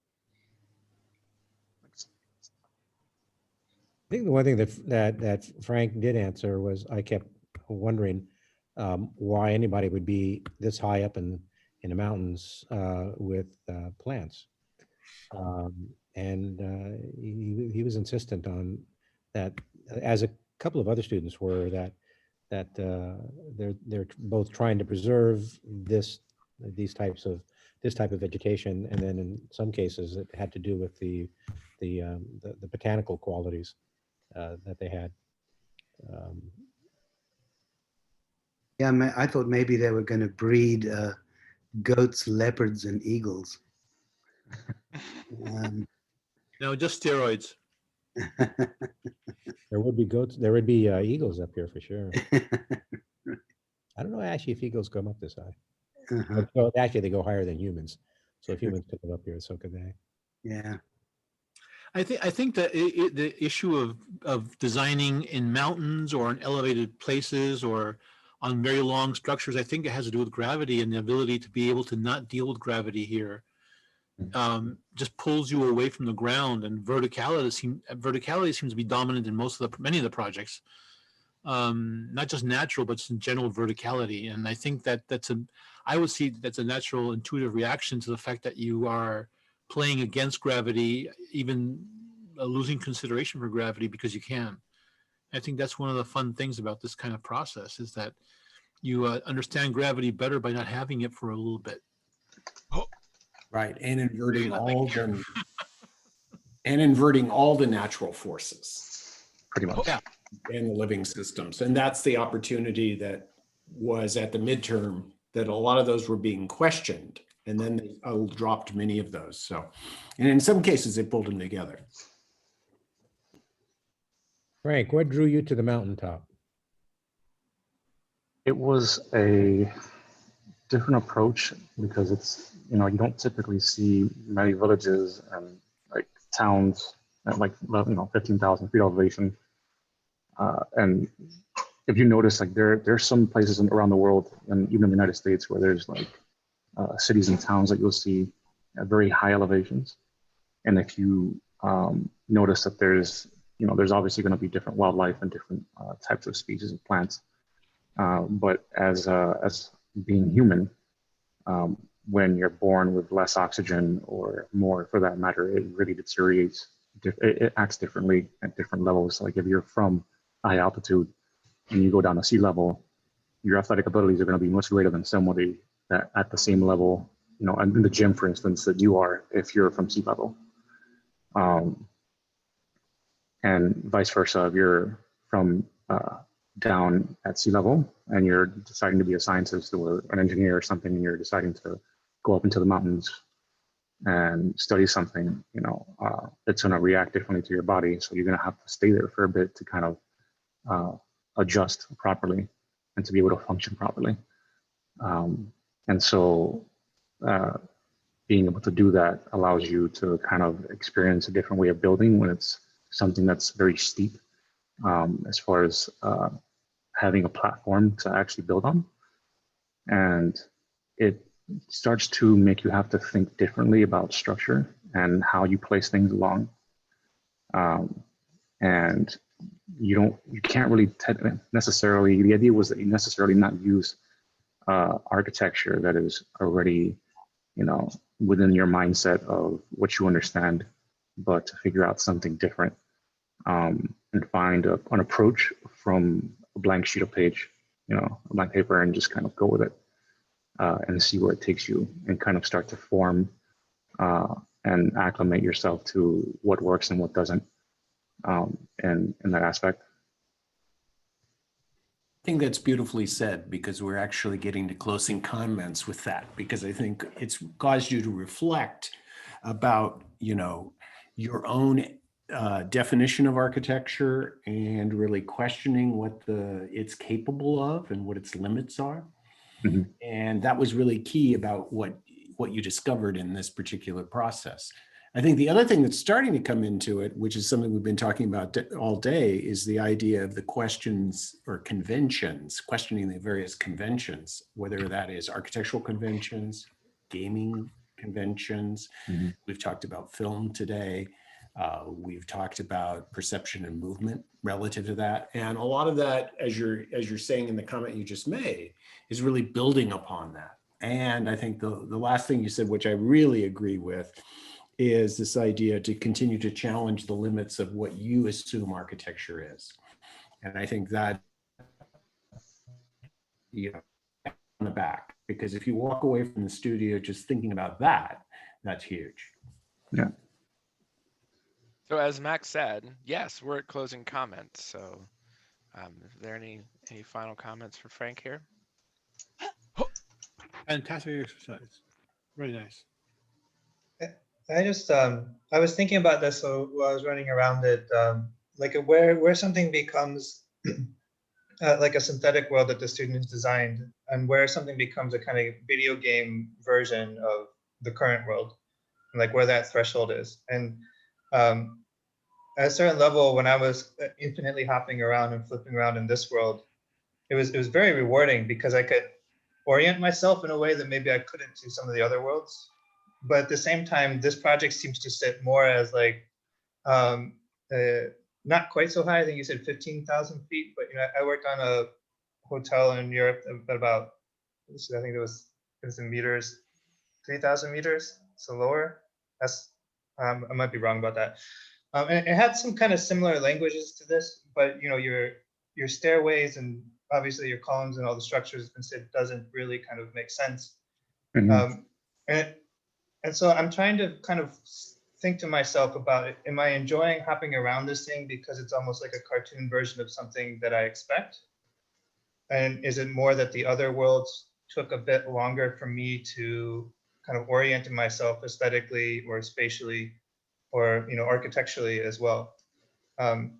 I think the one thing that Frank did answer was, I kept wondering why anybody would be this high up in the mountains with plants, and he was insistent on that, as a couple of other students were, that they're both trying to preserve this type of vegetation, and then in some cases it had to do with the botanical qualities that they had. Yeah, I thought maybe they were going to breed goats, leopards, and eagles. No, just steroids. There would be goats. There would be eagles up here for sure. I don't know actually if eagles come up this high. Well, actually, they go higher than humans. So if humans could live up here, so could they. Yeah. I think that the issue of designing in mountains or in elevated places or on very long structures, I think it has to do with gravity and the ability to be able to not deal with gravity here. Just pulls you away from the ground, and verticality seems to be dominant in many of the projects. not just natural, but some general verticality. And I think that I would see that's a natural intuitive reaction to the fact that you are playing against gravity, even losing consideration for gravity because you can. I think that's one of the fun things about this kind of process is that you understand gravity better by not having it for a little bit. Right, and inverting all the natural forces, pretty much, in the living systems. And that's the opportunity that was at the midterm, that a lot of those were being questioned, and then they dropped many of those. So, and in some cases, they pulled them together. Frank, what drew you to the mountaintop? It was a different approach because it's, you don't typically see many villages and like towns at 15,000 feet elevation. And if you notice, like there's some places around the world and even in the United States where there's like cities and towns that you'll see at very high elevations. And if you notice that there's obviously going to be different wildlife and different types of species of plants. But as being human, when you're born with less oxygen or more for that matter, it really deteriorates. It acts differently at different levels. Like if you're from high altitude and you go down to sea level, your athletic abilities are going to be much greater than somebody that at the same level, in the gym, for instance, that you are if you're from sea level. And vice versa, if you're from down at sea level and you're deciding to be a scientist or an engineer or something, and you're deciding to go up into the mountains and study something, it's going to react differently to your body. So you're going to have to stay there for a bit to kind of adjust properly and to be able to function properly. And so being able to do that allows you to kind of experience a different way of building when it's something that's very steep, as far as having a platform to actually build on. And it starts to make you have to think differently about structure and how you place things along. And you can't really necessarily, the idea was that you necessarily not use architecture that is already, within your mindset of what you understand, but to figure out something different, and find an approach from a blank sheet of page, a blank paper, and just kind of go with it and see where it takes you and kind of start to form and acclimate yourself to what works and what doesn't in that aspect. I think that's beautifully said, because we're actually getting to closing comments with that, because I think it's caused you to reflect about, your own definition of architecture and really questioning what it's capable of and what its limits are. Mm-hmm. And that was really key about what you discovered in this particular process. I think the other thing that's starting to come into it, which is something we've been talking about all day, is the idea of the questions or conventions, questioning the various conventions, whether that is architectural conventions, gaming conventions. Mm-hmm. We've talked about film today. We've talked about perception and movement relative to that. And a lot of that, as you're saying in the comment you just made, is really building upon that. And I think the last thing you said, which I really agree with, is this idea to continue to challenge the limits of what you assume architecture is. And I think that, on the back, because if you walk away from the studio just thinking about that, that's huge. Yeah. So as Max said, yes, we're at closing comments. So is there any final comments for Frank here? Fantastic exercise. Very nice. I just, I was thinking about this while I was running around it, like where something becomes like a synthetic world that the students designed, and where something becomes a kind of video game version of the current world, and like where that threshold is. And at a certain level, when I was infinitely hopping around and flipping around in this world, it was very rewarding because I could orient myself in a way that maybe I couldn't to some of the other worlds. But at the same time, this project seems to sit more as like not quite so high. I think you said 15,000 feet, but I worked on a hotel in Europe at about, I think it was in meters, 3,000 meters, so lower. That's I might be wrong about that. And it had some kind of similar languages to this, but your stairways and obviously your columns and all the structures doesn't really kind of make sense. Mm-hmm. And so I'm trying to kind of think to myself about it. Am I enjoying hopping around this thing because it's almost like a cartoon version of something that I expect? And is it more that the other worlds took a bit longer for me to kind of orient myself aesthetically or spatially or architecturally as well? And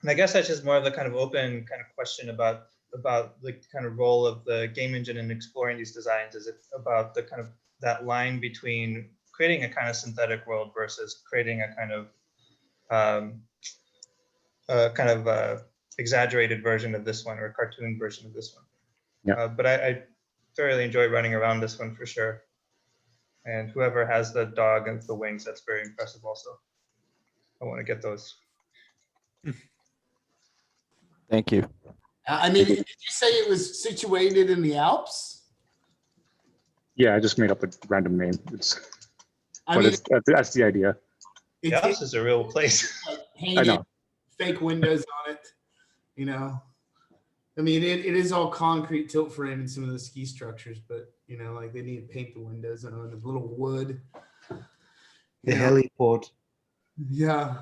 I guess that's just more of the kind of open kind of question about the kind of role of the game engine in exploring these designs. Is it about the kind of that line between creating a kind of synthetic world versus creating a kind of exaggerated version of this one or a cartoon version of this one? Yeah. But I thoroughly enjoy running around this one for sure. And whoever has the dog and the wings, that's very impressive also. I want to get those. Thank you. I mean, did you say it was situated in the Alps? Yeah, I just made up a random name. That's the idea. The Alps is a real place. Like I painted know. fake windows on it, I mean, it is all concrete tilt frame in some of the ski structures, but like they need to paint the windows on a little wood. The heliport. Yeah.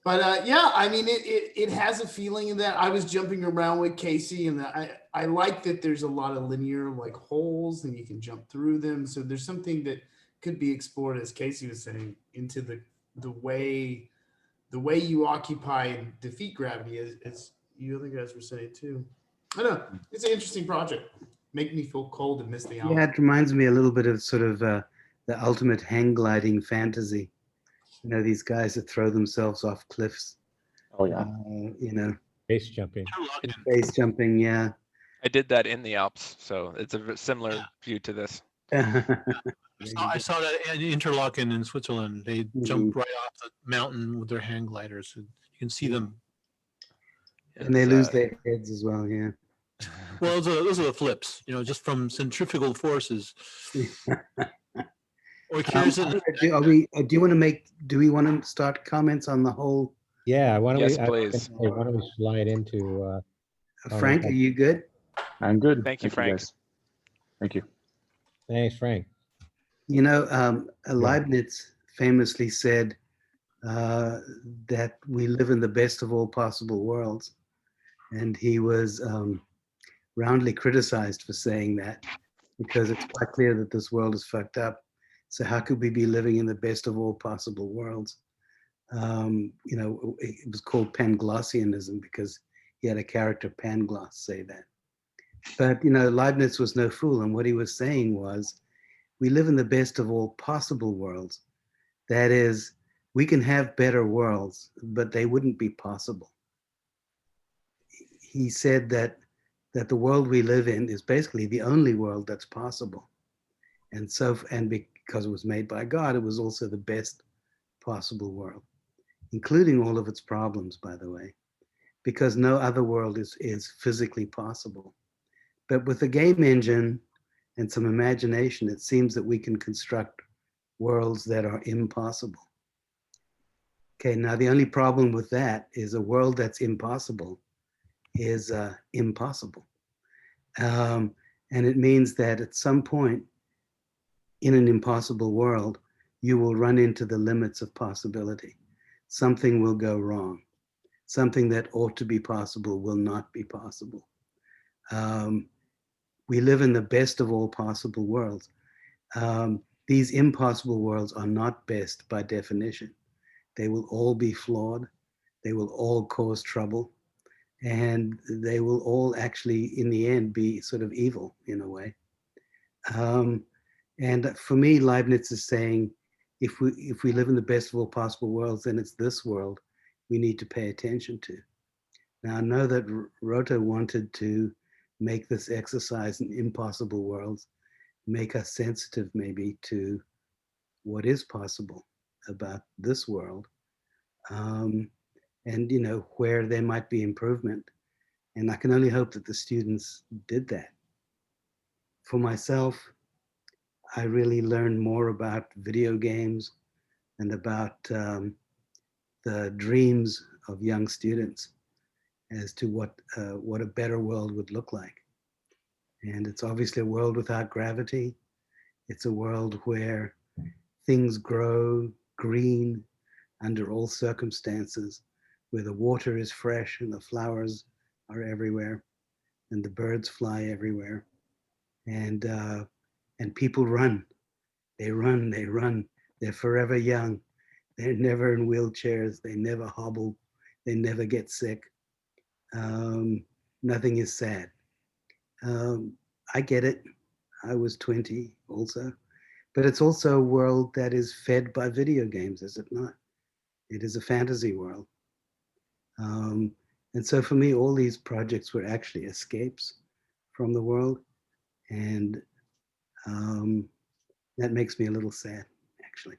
But yeah, I mean, it has a feeling that I was jumping around with Casey, and I like that there's a lot of linear like holes and you can jump through them. So there's something that could be explored, as Casey was saying, into the way you occupy and defeat gravity, as you other guys were saying too. I know it's an interesting project. Make me feel cold and miss the Alps. Yeah, it reminds me a little bit of sort of the ultimate hang gliding fantasy. These guys that throw themselves off cliffs. Oh yeah. Base jumping. Base jumping, yeah. I did that in the Alps, so it's a similar view to this. I saw that in Interlaken in Switzerland. They jump right off the mountain with their hang gliders. You can see them. And they lose their heads as well, yeah. Well, those are the flips, just from centrifugal forces. Do we want to start comments on the whole? Yeah, why don't please. Why don't we slide into Frank, are you good? I'm good. Thank you, Frank. Guys. Thank you. Thanks, Frank. Leibniz famously said that we live in the best of all possible worlds. And he was roundly criticized for saying that, because it's quite clear that this world is fucked up. So how could we be living in the best of all possible worlds? It was called Panglossianism because he had a character Pangloss say that. But, Leibniz was no fool. And what he was saying was, we live in the best of all possible worlds. That is, we can have better worlds, but they wouldn't be possible. He said that the world we live in is basically the only world that's possible. And because it was made by God, it was also the best possible world, including all of its problems, by the way, because no other world is physically possible. But with the game engine and some imagination, it seems that we can construct worlds that are impossible. Okay, now the only problem with that is a world that's impossible is impossible. And it means that at some point in an impossible world, you will run into the limits of possibility. Something will go wrong. Something that ought to be possible will not be possible. We live in the best of all possible worlds. These impossible worlds are not best by definition. They will all be flawed. They will all cause trouble. And they will all actually, in the end, be sort of evil in a way. And for me, Leibniz is saying, if we live in the best of all possible worlds, then it's this world we need to pay attention to. Now, I know that Rota wanted to make this exercise in impossible worlds, make us sensitive maybe to what is possible about this world. and where there might be improvement. And I can only hope that the students did that. For myself, I really learned more about video games and about the dreams of young students as to what a better world would look like. And it's obviously a world without gravity. It's a world where things grow green under all circumstances, where the water is fresh and the flowers are everywhere and the birds fly everywhere. And people run. They run, they run. They're forever young. They're never in wheelchairs. They never hobble. They never get sick. Nothing is sad. I get it. I was 20 also. But it's also a world that is fed by video games, is it not? It is a fantasy world. And so for me, all these projects were actually escapes from the world. And that makes me a little sad, actually.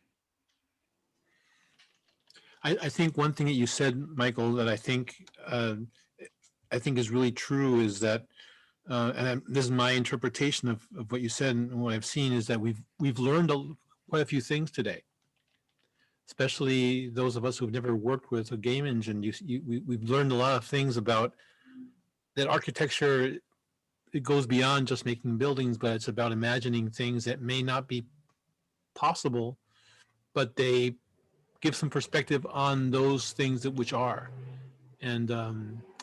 I think one thing that you said, Michael, that I think is really true is that, and this is my interpretation of what you said and what I've seen, is that we've learned quite a few things today, especially those of us who've never worked with a game engine. We've learned a lot of things about that architecture. It goes beyond just making buildings, but it's about imagining things that may not be possible, but they give some perspective on those things which are. And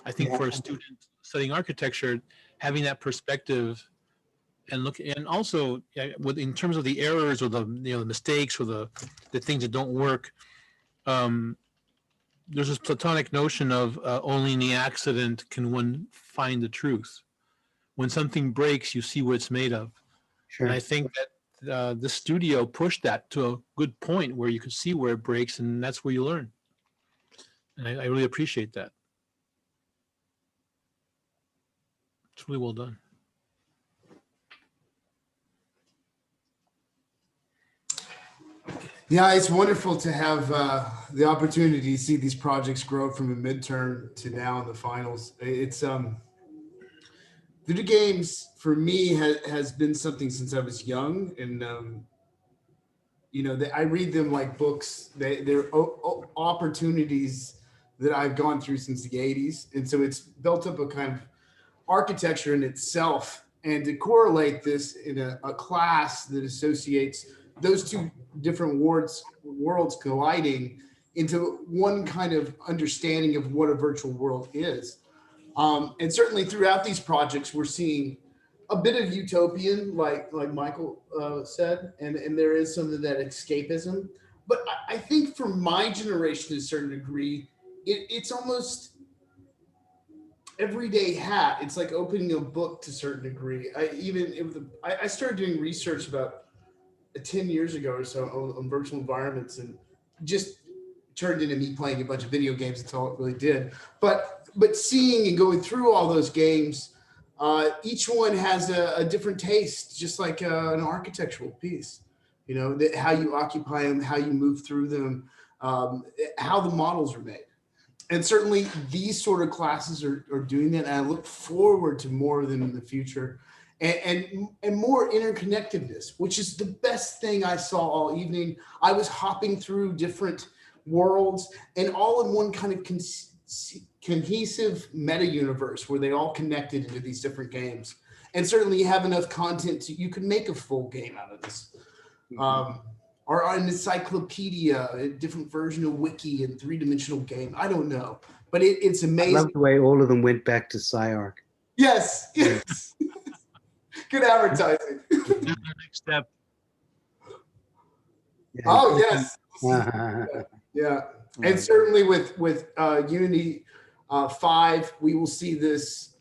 I think for a student studying architecture, having that perspective and look, and also in terms of the errors or the the mistakes or the things that don't work, there's this Platonic notion of only in the accident can one find the truth. When something breaks, you see what it's made of. Sure. And I think that the studio pushed that to a good point where you can see where it breaks, and that's where you learn. And I really appreciate that. It's really well done. Yeah, it's wonderful to have the opportunity to see these projects grow from a midterm to now in the finals. It's video games for me has been something since I was young, and I read them like books. They're opportunities that I've gone through since the 80s, and so it's built up a kind of architecture in itself. And to correlate this in a class that associates those two different worlds colliding into one kind of understanding of what a virtual world is. And certainly throughout these projects, we're seeing a bit of utopian, like Michael said, and there is some of that escapism. But I think for my generation, to a certain degree, it's almost everyday hat. It's like opening a book to a certain degree. I started doing research about 10 years ago or so on virtual environments, and just turned into me playing a bunch of video games. That's all it really did. But seeing and going through all those games, each one has a different taste, just like an architectural piece. How you occupy them, how you move through them, how the models are made. And certainly these sort of classes are doing that. And I look forward to more of them in the future, and more interconnectedness, which is the best thing I saw all evening. I was hopping through different worlds and all in one kind of cohesive meta universe where they all connected into these different games. And certainly you have enough content you can make a full game out of this. Or an encyclopedia, a different version of wiki and three-dimensional game. I don't know, but it's amazing. I love the way all of them went back to SCI-Arc. Yes. Good advertising. Next step. Yeah. Oh yes. Yeah, and certainly with Unity 5, we will see this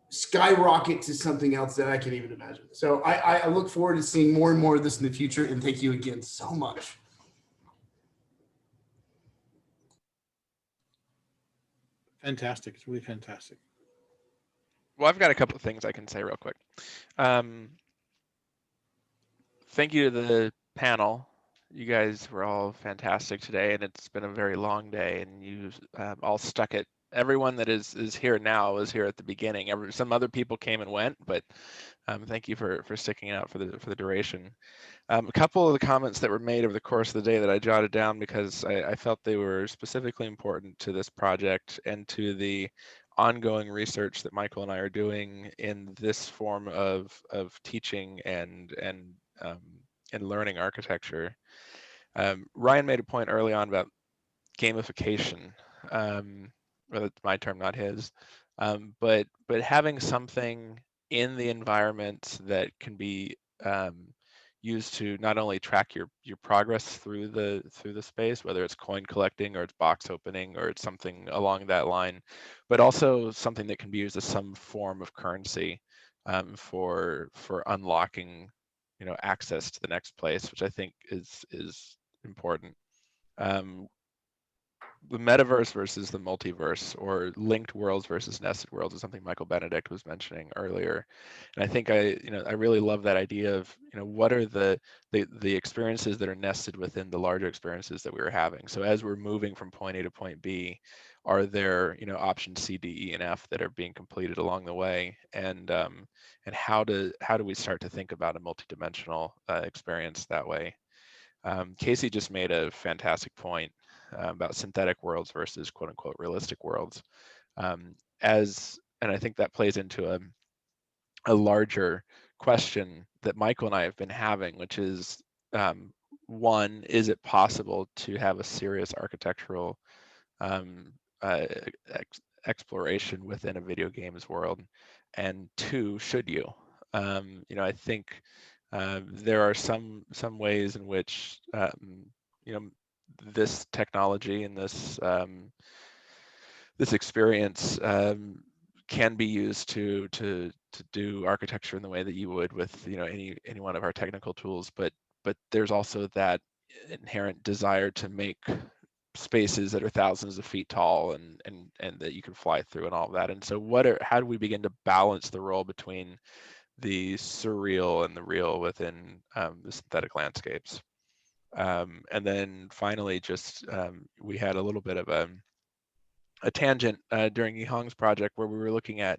skyrocket to something else that I can't even imagine. So I look forward to seeing more and more of this in the future, and thank you again so much. Fantastic. It's really fantastic. Well, I've got a couple of things I can say real quick. Thank you to the panel You guys were all fantastic today, and it's been a very long day, and you all stuck it. Everyone that is here now was here at the beginning. Some other people came and went, but thank you for sticking out for the duration. A couple of the comments that were made over the course of the day that I jotted down because I felt they were specifically important to this project and to the ongoing research that Michael and I are doing in this form of teaching and learning architecture. Ryan made a point early on about gamification. Well, that's my term, not his. But having something in the environment that can be used to not only track your progress through the space, whether it's coin collecting or it's box opening or it's something along that line, but also something that can be used as some form of currency for unlocking, access to the next place, which I think is important. The metaverse versus the multiverse, or linked worlds versus nested worlds, is something Michael Benedict was mentioning earlier. And I think I really love that idea of, what are the experiences that are nested within the larger experiences that we were having. So as we're moving from point A to point B, are there, options C, D, E, and F that are being completed along the way? And how do we start to think about a multidimensional experience that way? Casey just made a fantastic point about synthetic worlds versus quote unquote realistic worlds. And I think that plays into a larger question that Michael and I have been having, which is, one, is it possible to have a serious architectural exploration within a video games world? And two, should you? I think there are some ways in which this technology and this experience can be used to do architecture in the way that you would with any one of our technical tools, but there's also that inherent desire to make spaces that are thousands of feet tall and that you can fly through and all of that. And so how do we begin to balance the role between the surreal and the real within the synthetic landscapes? And then finally, just we had a little bit of a tangent during Yihong's project where we were looking at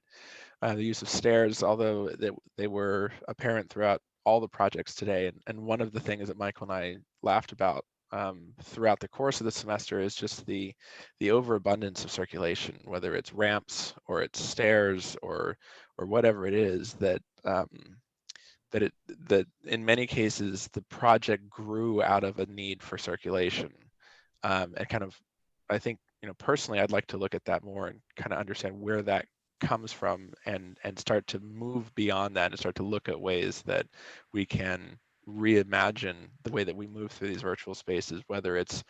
the use of stairs, although they were apparent throughout all the projects today. And one of the things that Michael and I laughed about throughout the course of the semester is just the overabundance of circulation, whether it's ramps or it's stairs or whatever it is that that in many cases the project grew out of a need for circulation. And kind of, I think, personally, I'd like to look at that more and kind of understand where that comes from and start to move beyond that and start to look at ways that we can reimagine the way that we move through these virtual spaces, whether it's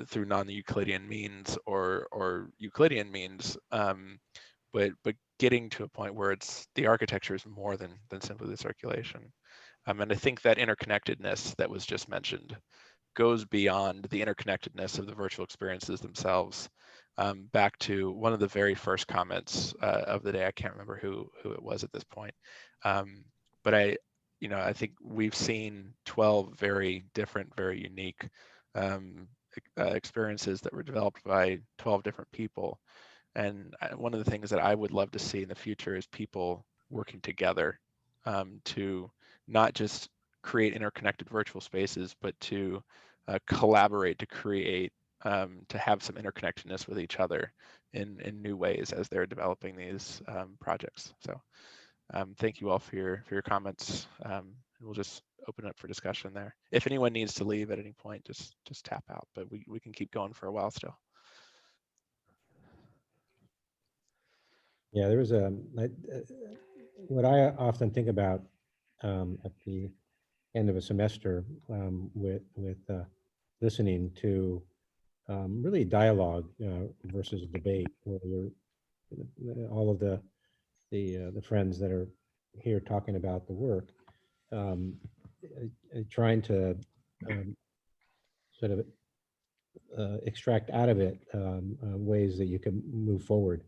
through non-Euclidean means or Euclidean means, but getting to a point where the architecture is more than simply the circulation. And I think that interconnectedness that was just mentioned goes beyond the interconnectedness of the virtual experiences themselves. Back to one of the very first comments of the day. I can't remember who it was at this point, but I think we've seen 12 very different, very unique experiences that were developed by 12 different people. And one of the things that I would love to see in the future is people working together to not just create interconnected virtual spaces, but to collaborate to create, to have some interconnectedness with each other in new ways as they're developing these projects. So thank you all for your comments. We'll just open up for discussion there. If anyone needs to leave at any point, just tap out, but we can keep going for a while still. Yeah, there was what I often think about at the end of a semester with listening to really dialogue versus debate, where all of the friends that are here talking about the work, trying to sort of extract out of it ways that you can move forward.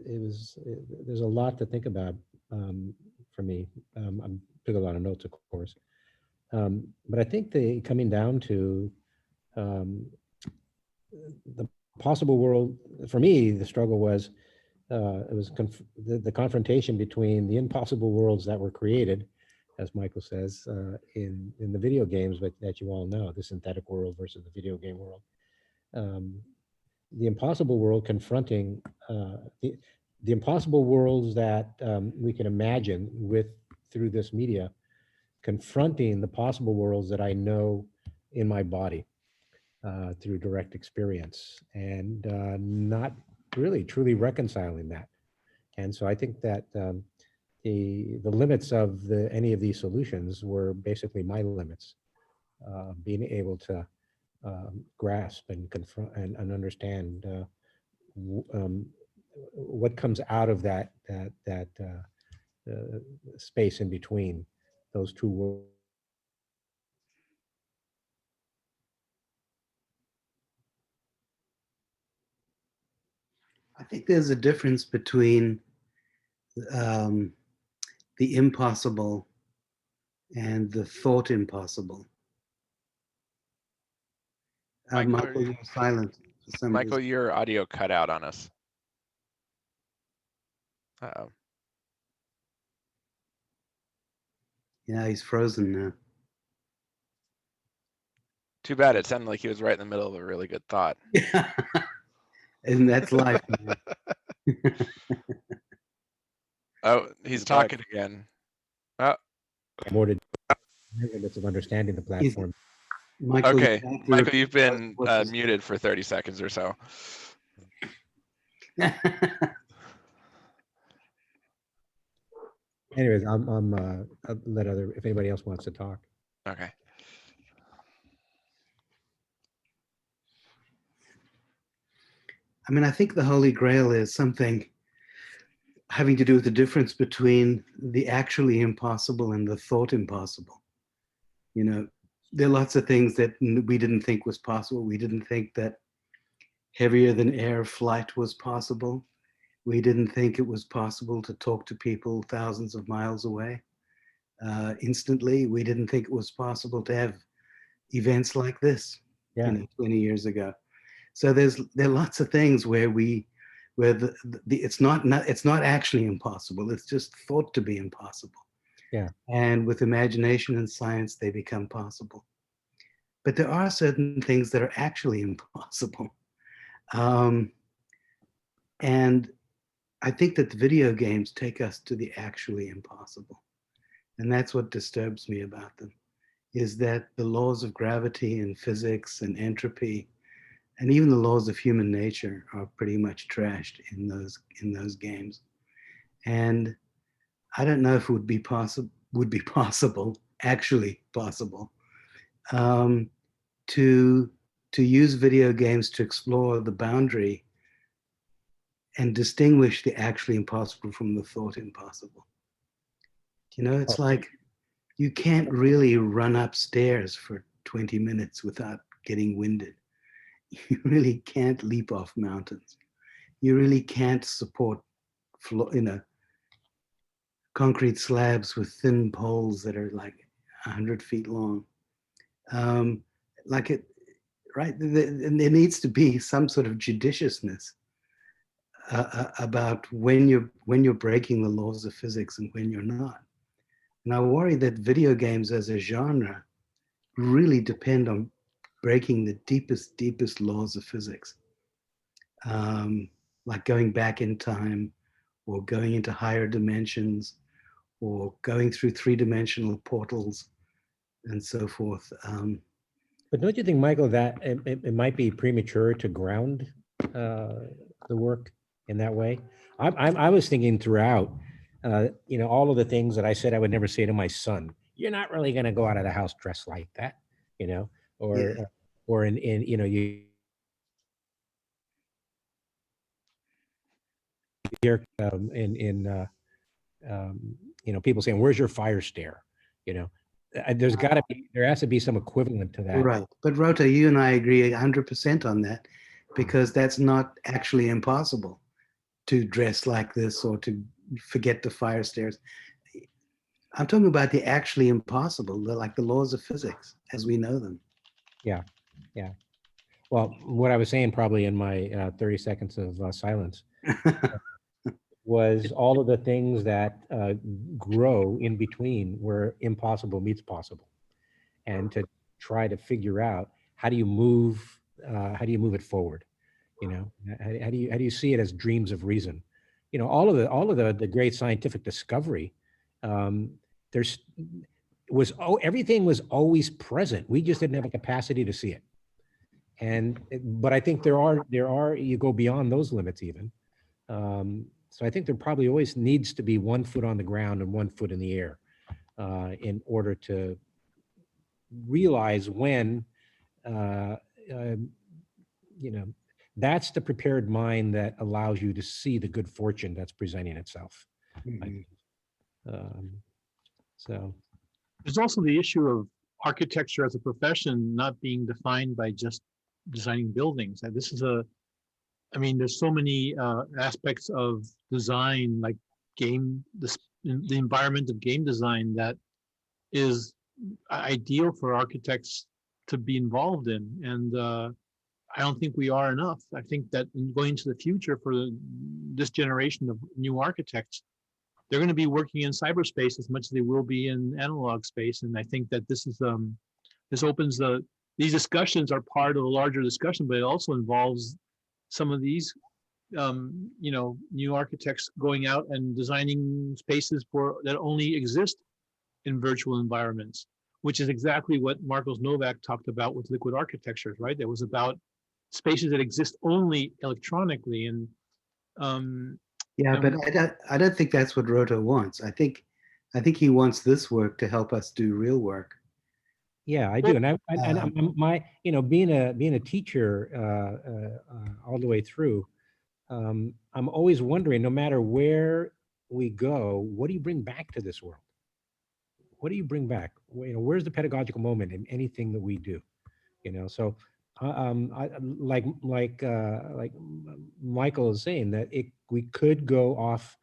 There's a lot to think about for me. I took a lot of notes, of course. But I think coming down to the possible world, for me, the struggle was, it was the confrontation between the impossible worlds that were created, as Michael says, in the video games, but that you all know, the synthetic world versus the video game world. The impossible world confronting the impossible worlds that we can imagine through this media, confronting the possible worlds that I know in my body through direct experience, and not really truly reconciling that. And so I think that the limits of any of these solutions were basically my limits, being able to grasp and confront and understand what comes out of that space in between those two worlds. I think there's a difference between the impossible and the thought impossible. Michael, you're silent for some Michael, reason. your audio cut out on us. Uh-oh. Yeah, he's frozen now. Too bad. It sounded like he was right in the middle of a really good thought. And that's life. Oh, he's talking again. Oh. More to limits of understanding the platform. Michael, okay, Michael, you've been muted for 30 seconds or so. Anyways, I'll let if anybody else wants to talk. Okay. I mean, I think the Holy Grail is something having to do with the difference between the actually impossible and the thought impossible. You know, there are lots of things that we didn't think was possible. We didn't think that heavier than air flight was possible. We didn't think it was possible to talk to people thousands of miles away instantly. We didn't think it was possible to have events like this, 20 years ago. So there are lots of things where it's not actually impossible. It's just thought to be impossible. Yeah. And with imagination and science, they become possible. But there are certain things that are actually impossible. And I think that the video games take us to the actually impossible. And that's what disturbs me about them, is that the laws of gravity and physics and entropy and even the laws of human nature are pretty much trashed in those games. And I don't know if it would be possible, actually possible, to use video games to explore the boundary and distinguish the actually impossible from the thought impossible. You know, it's like you can't really run upstairs for 20 minutes without getting winded. You really can't leap off mountains. You really can't support, concrete slabs with thin poles that are like 100 feet long. Right? There needs to be some sort of judiciousness about when you're breaking the laws of physics and when you're not. And I worry that video games as a genre really depend on breaking the deepest laws of physics, like going back in time or going into higher dimensions or going through three-dimensional portals and so forth. But don't you think, Michael, that it might be premature to ground the work in that way? I was thinking throughout, all of the things that I said I would never say to my son. You're not really going to go out of the house dressed like that, or in you hear people saying, "Where's your fire stair?" There has to be some equivalent to that. Right. But Rota, you and I agree 100% on that, because that's not actually impossible, to dress like this or to forget the fire stairs. I'm talking about the actually impossible, like the laws of physics as we know them. Yeah, yeah. Well, what I was saying probably in my 30 seconds of silence was all of the things that grow in between where impossible meets possible, and to try to figure out how do you move it forward. You know, how do you see it as dreams of reason? You know, all of the great scientific discovery, there's was everything was always present. We just didn't have a capacity to see it. But I think there are you go beyond those limits even. So I think there probably always needs to be one foot on the ground and one foot in the air in order to realize when, you know, that's the prepared mind that allows you to see the good fortune that's presenting itself. So there's also the issue of architecture as a profession not being defined by just designing buildings. And this is I mean, there's so many aspects of design, like the environment of game design that is ideal for architects to be involved in. And I don't think we are enough. I think that in going into the future for this generation of new architects, they're going to be working in cyberspace as much as they will be in analog space. And I think that this is this opens these discussions are part of a larger discussion, but it also involves some of these you know, new architects going out and designing spaces that only exist in virtual environments, which is exactly what Marcos Novak talked about with liquid architectures, right? That was about spaces that exist only electronically. And yeah, but I don't think that's what Roto wants. I think he wants this work to help us do real work. Yeah, I do, and my you know, being a teacher all the way through, I'm always wondering, no matter where we go, what do you bring back to this world? What do you bring back? You know, where's the pedagogical moment in anything that we do? You know, so like Michael is saying that we could go off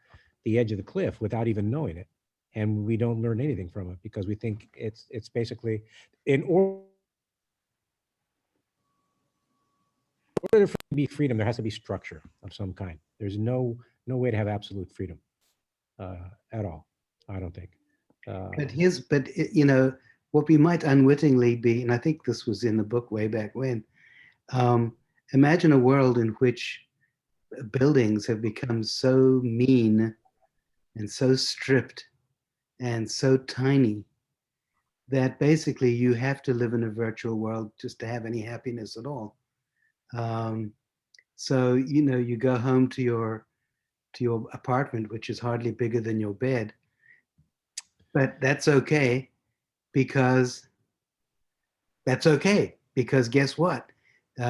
the edge of the cliff without even knowing it, and we don't learn anything from it because we think it's basically in order for there to be freedom, there has to be structure of some kind. There's no way to have absolute freedom at all, I don't think. But you know, what we might unwittingly be, and I think this was in the book way back when, imagine a world in which buildings have become so mean and so stripped and so tiny that basically you have to live in a virtual world just to have any happiness at all. So, you know, you go home to your apartment, which is hardly bigger than your bed, but that's okay because guess what?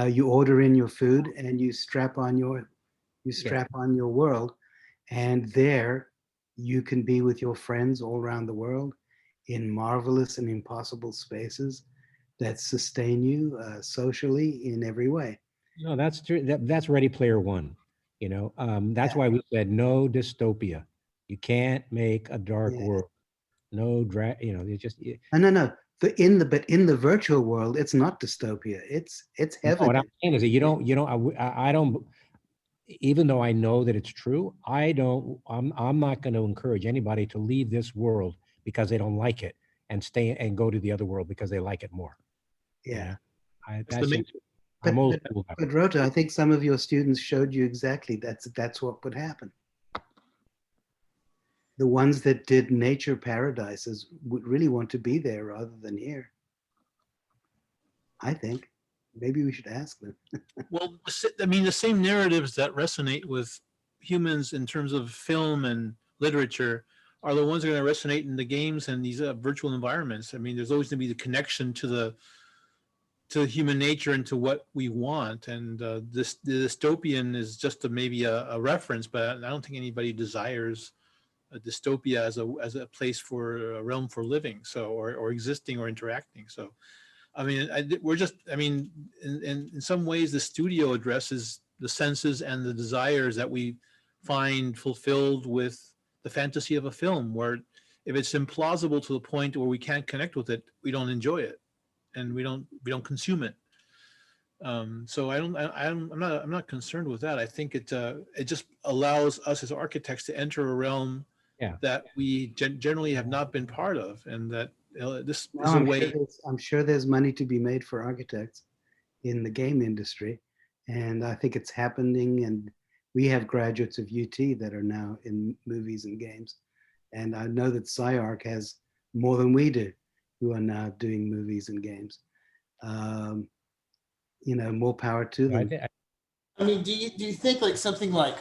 You order in your food and you strap on your world, and there you can be with your friends all around the world in marvelous and impossible spaces that sustain you socially in every way. No, that's true. That's Ready Player One. You know, that's why we said no dystopia. You can't make a dark world. No you know, it's just no. In the virtual world, it's not dystopia. It's heaven. No, what I'm saying is that I don't. Even though I know that it's true, I'm not going to encourage anybody to leave this world because they don't like it and stay and go to the other world because they like it more. Yeah. But Rota, I think some of your students showed you exactly that's what would happen. The ones that did nature paradises would really want to be there rather than here. I think. Maybe we should ask them. Well, I mean, the same narratives that resonate with humans in terms of film and literature are the ones that are going to resonate in the games and these virtual environments. I mean, there's always going to be the connection to human nature and to what we want. And the dystopian is just maybe a reference, but I don't think anybody desires a dystopia as a place for a realm for living, so or existing or interacting. So. I mean, in some ways, the studio addresses the senses and the desires that we find fulfilled with the fantasy of a film, where if it's implausible to the point where we can't connect with it, we don't enjoy it, and we don't consume it. So I'm not concerned with that. I think it just allows us as architects to enter a realm that we generally have not been part of, and that this is a way. I'm sure there's money to be made for architects in the game industry, and I think it's happening. And we have graduates of UT that are now in movies and games, and I know that SCI-Arc has more than we do, who are now doing movies and games. You know, more power to them. I mean, do you think like something like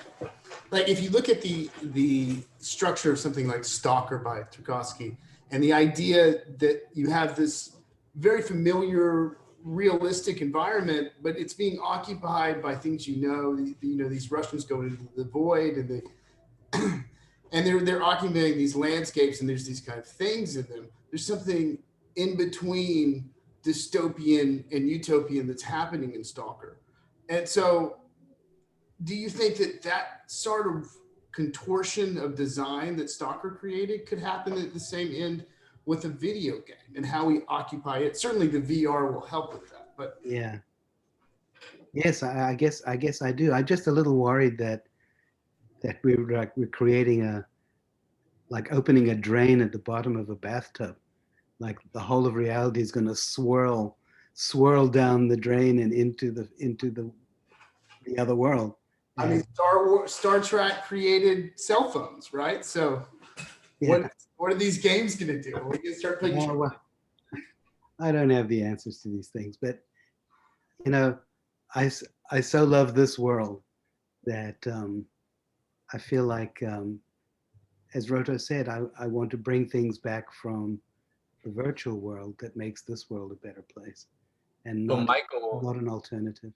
if you look at the structure of something like Stalker by Tarkovsky, and the idea that you have this very familiar, realistic environment, but it's being occupied by things you know, these Russians go into the void, and they're occupying these landscapes, and there's these kind of things in them. There's something in between dystopian and utopian that's happening in Stalker. And so do you think that sort of contortion of design that Stalker created could happen at the same end with a video game and how we occupy it? Certainly the VR will help with that, but yeah. Yes, I guess I do. I'm just a little worried that we're creating like opening a drain at the bottom of a bathtub. Like the whole of reality is going to swirl down the drain and into the other world. I mean, Star Trek created cell phones, right? So what are these games going to do? Are we going to start playing? Well, I don't have the answers to these things, but you know, I so love this world that I feel like, as Roto said, I want to bring things back from the virtual world that makes this world a better place, and not an alternative.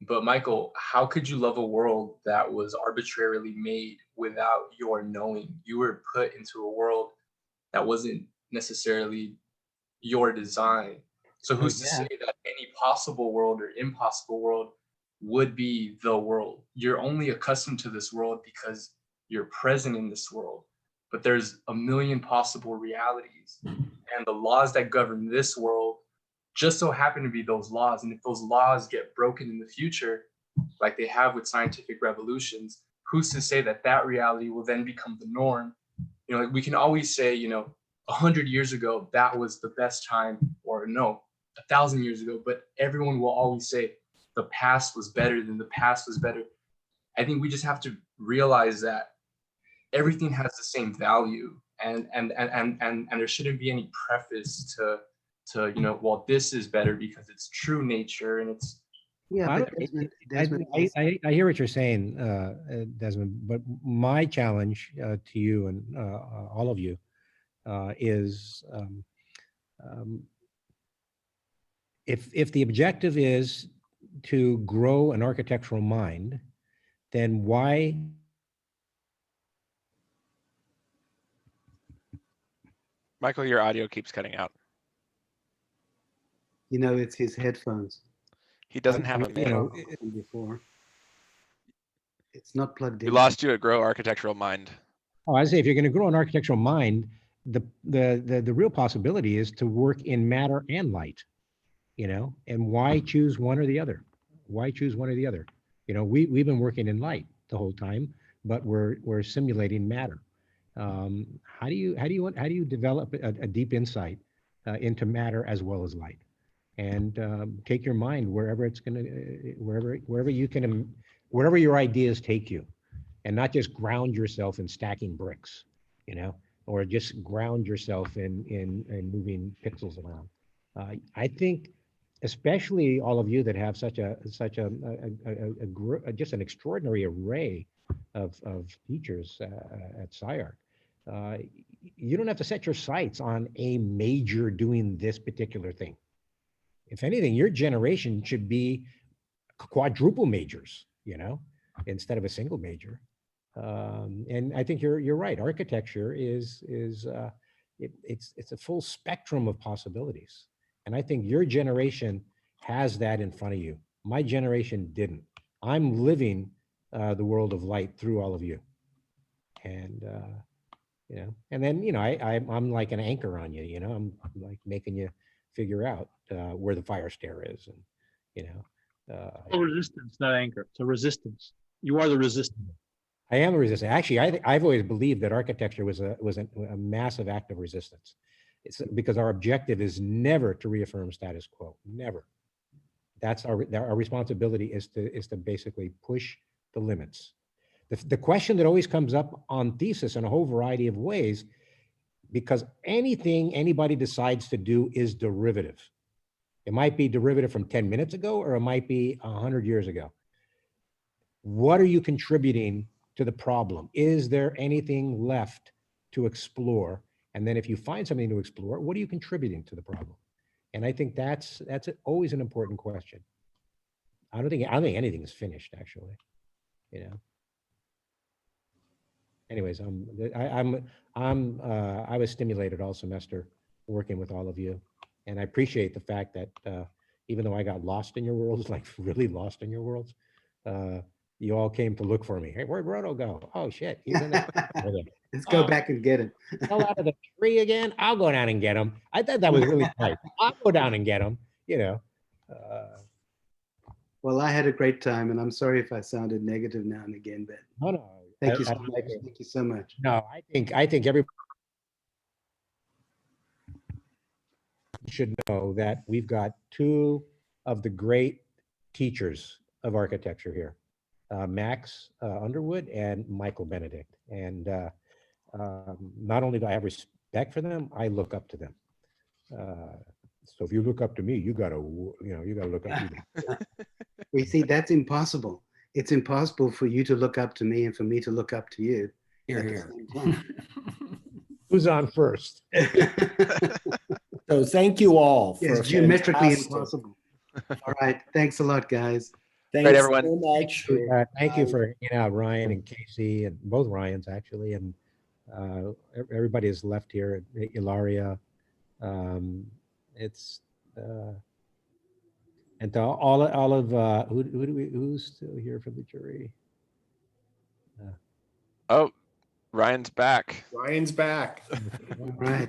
But Michael, how could you love a world that was arbitrarily made without your knowing? You were put into a world that wasn't necessarily your design. So who's to say that any possible world or impossible world would be the world? You're only accustomed to this world because you're present in this world. But there's a million possible realities, and the laws that govern this world just so happen to be those laws. And if those laws get broken in the future, like they have with scientific revolutions, who's to say that that reality will then become the norm? You know, like we can always say, you know, 100 years ago, that was the best time, or no, 1,000 years ago, but everyone will always say the past was better than the past was better. I think we just have to realize that everything has the same value, and there shouldn't be any preface to you know, well, this is better because it's true nature, and it's I hear what you're saying, Desmond, but my challenge to you and all of you is if the objective is to grow an architectural mind, then why? Michael, your audio keeps cutting out. You know, it's his headphones. He doesn't have a mic. Before. It's not plugged in. We lost you at Grow Architectural Mind. Oh, I say if you're going to grow an architectural mind, the real possibility is to work in matter and light, you know, and why choose one or the other? Why choose one or the other? You know, we've been working in light the whole time, but we're simulating matter. How do you develop a deep insight into matter as well as light, and take your mind wherever it's going to, wherever you can, wherever your ideas take you, and not just ground yourself in stacking bricks, you know, or just ground yourself in moving pixels around. I think, especially all of you that have such a just an extraordinary array of teachers at SCI-Arc, you don't have to set your sights on a major doing this particular thing. If anything, your generation should be quadruple majors, you know, instead of a single major. And I think you're right. Architecture is it's a full spectrum of possibilities. And I think your generation has that in front of you. My generation didn't. I'm living the world of light through all of you. And you know, and then, you know, I'm like an anchor on you, you know, I'm like making you figure out where the fire stair is, and, you know. Resistance, not anchor. So resistance. You are the resistance. I am a resistance. Actually, I've always believed that architecture was a massive act of resistance. It's because our objective is never to reaffirm status quo, never. That's our responsibility is to basically push the limits. The question that always comes up on thesis in a whole variety of ways, because anything anybody decides to do is derivative. It might be derivative from 10 minutes ago, or it might be 100 years ago. What are you contributing to the problem? Is there anything left to explore? And then if you find something to explore, what are you contributing to the problem? And I think that's always an important question. I don't think anything is finished, actually, you know. Anyways, I was stimulated all semester working with all of you, and I appreciate the fact that even though I got lost in your worlds, like really lost in your worlds, you all came to look for me. Hey, where'd Roto go? Oh shit, he's in there. Let's go back and get him. Fell out of the tree again. I'll go down and get him. I thought that was really nice. I'll go down and get him. You know. Well, I had a great time, and I'm sorry if I sounded negative now and again, but no. Thank you so much. Thank you so much. No, I think everybody should know that we've got two of the great teachers of architecture here, Max Underwood and Michael Benedict. And not only do I have respect for them, I look up to them. So if you look up to me, you gotta look up to me. We see that's impossible. It's impossible for you to look up to me and for me to look up to you. Here. Who's on first? So thank you all. It's geometrically impossible. All right. Thanks a lot, guys. Thanks right, everyone. so much. Thank you for hanging out, Ryan and Casey, and both Ryans actually, and everybody is left here. Ilaria, it's and to all of who's still here from the jury? Oh, Ryan's back. Ryan's back. All right.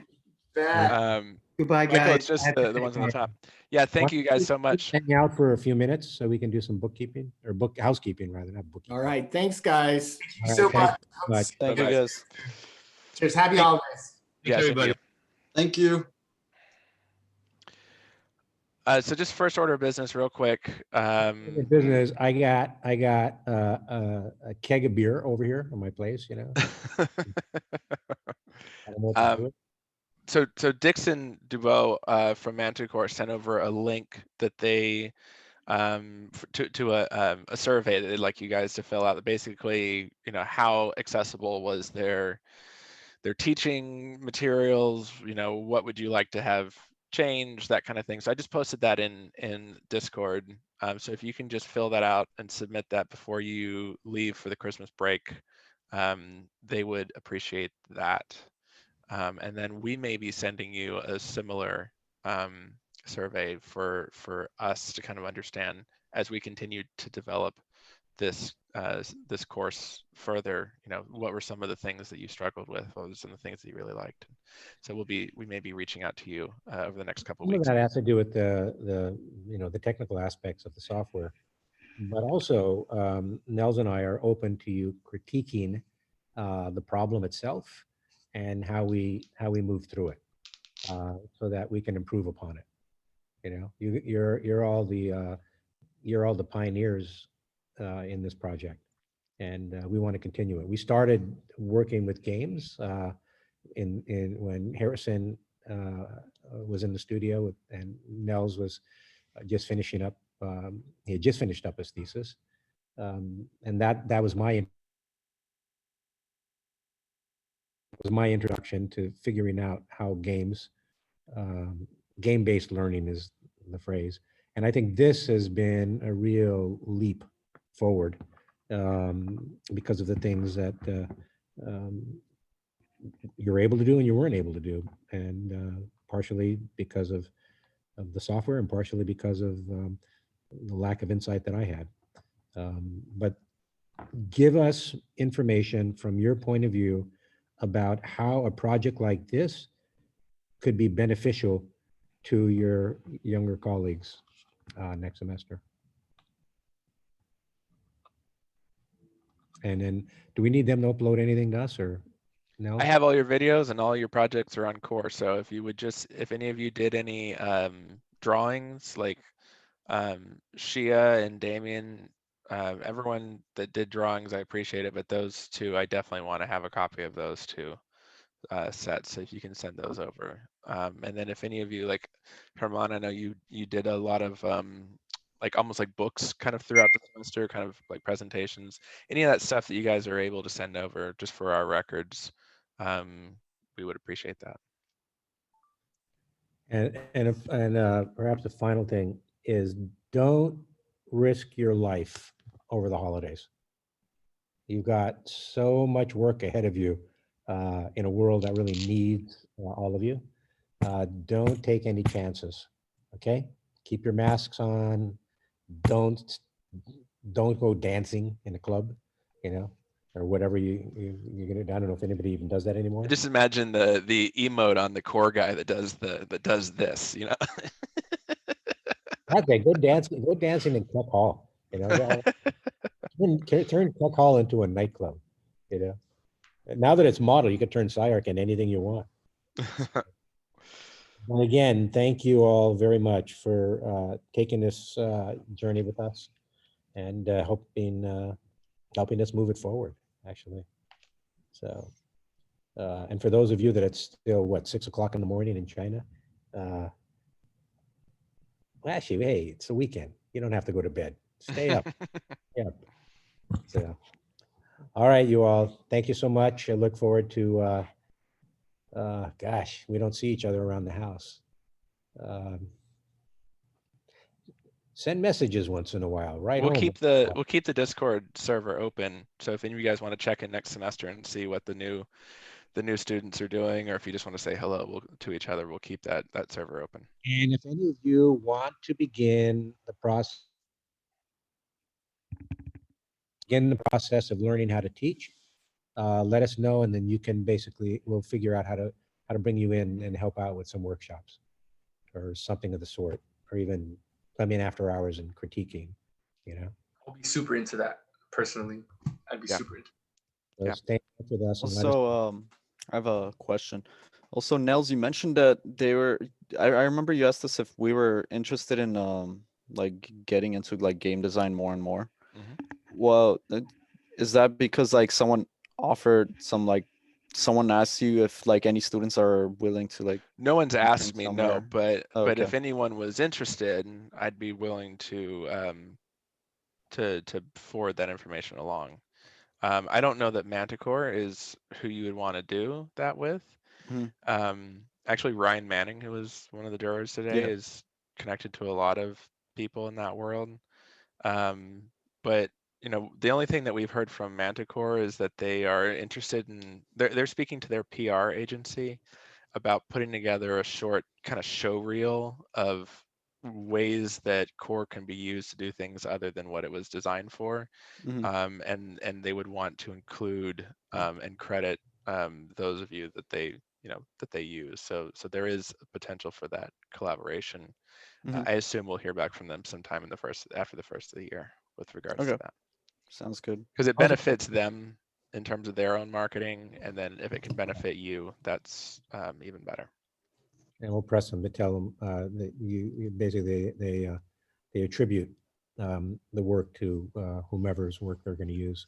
Back. Goodbye, Michael, guys. it's just the ones on the top. Yeah, thank you guys so much. Hang out for a few minutes so we can do some bookkeeping, or housekeeping rather, not bookkeeping. All right. Thanks, guys. Thank you so much. Thank you, guys. Cheers. Happy holidays. Yeah, everybody. Thank you. So just first order of business real quick. Business, I got a keg of beer over here in my place, you know. I don't know what to do with. So Dixon Dubois from Manticore sent over a link that they to a survey that they'd like you guys to fill out. That basically, you know, how accessible was their teaching materials. You know, what would you like to have change, that kind of thing. So I just posted that in Discord. So if you can just fill that out and submit that before you leave for the Christmas break, they would appreciate that. And then we may be sending you a similar survey for us to kind of understand as we continue to develop this course further. You know, what were some of the things that you struggled with? What were some of the things that you really liked? So we may be reaching out to you over the next couple of weeks. That has to do with the technical aspects of the software, but also Nels and I are open to you critiquing the problem itself and how we move through it, so that we can improve upon it. You know, you're all the pioneers in this project, and we want to continue it. We started working with games when Harrison was in the studio and Nels was just finishing up. He had just finished up his thesis, and that was my introduction to figuring out how game-based learning is the phrase. And I think this has been a real leap forward because of the things that you're able to do and you weren't able to do, and partially because of the software and partially because of the lack of insight that I had. But give us information from your point of view about how a project like this could be beneficial to your younger colleagues next semester. And then, do we need them to upload anything to us, or no? I have all your videos and all your projects are on core. So if you would just, if any of you did any drawings, like Shia and Damien, everyone that did drawings, I appreciate it, but those two, I definitely want to have a copy of those two sets, so if you can send those over. And then if any of you, like Herman, I know you did a lot of like almost like books kind of throughout the semester, kind of like presentations, any of that stuff that you guys are able to send over just for our records, we would appreciate that. And perhaps the final thing is, don't risk your life over the holidays. You've got so much work ahead of you in a world that really needs all of you. Don't take any chances, okay? Keep your masks on. Don't go dancing in a club, you know, or whatever you're gonna. I don't know if anybody even does that anymore. Just imagine the emote on the core guy that does this, you know. Okay, go dancing in Cup Hall, you know. Turn Cup Hall into a nightclub, you know. Now that it's model, you can turn SCI-Arc into anything you want. And again, thank you all very much for taking this journey with us, and helping us move it forward, actually. So, and for those of you that it's still, what, 6 o'clock in the morning in China? Well, actually, hey, it's a weekend. You don't have to go to bed. Stay up. Yeah. So, all right, you all. Thank you so much. I look forward to, gosh, we don't see each other around the house. Send messages once in a while, right? We'll keep the Discord server open. So if any of you guys want to check in next semester and see what the new students are doing, or if you just want to say hello to each other, we'll keep that server open. And if any of you want to begin the process of learning how to teach, let us know, and then you can we'll figure out how to bring you in and help out with some workshops or something of the sort, or even come in after hours and critiquing, you know. I'll be super into that personally. I'd be super into So stay with us. Also, I have a question. Also, Nels, you mentioned that I remember you asked us if we were interested in like getting into like game design more and more. Well, is that because like someone offered someone asked you if like any students are willing to like? No one's asked me, no, but okay. if anyone was interested, I'd be willing to forward that information along. I don't know that Manticore is who you would want to do that with. Actually, Ryan Manning, who was one of the jurors today, is connected to a lot of people in that world. But you know, the only thing that we've heard from Manticore is that they are interested in, they're speaking to their PR agency about putting together a short kind of show reel of ways that core can be used to do things other than what it was designed for. And they would want to include and credit those of you that they use. So there is a potential for that collaboration. I assume we'll hear back from them sometime after the first of the year with regards to that. Sounds good. Because it benefits them in terms of their own marketing, and then if it can benefit you, that's even better. And we'll press them to tell them that you basically they attribute the work to whomever's work they're going to use.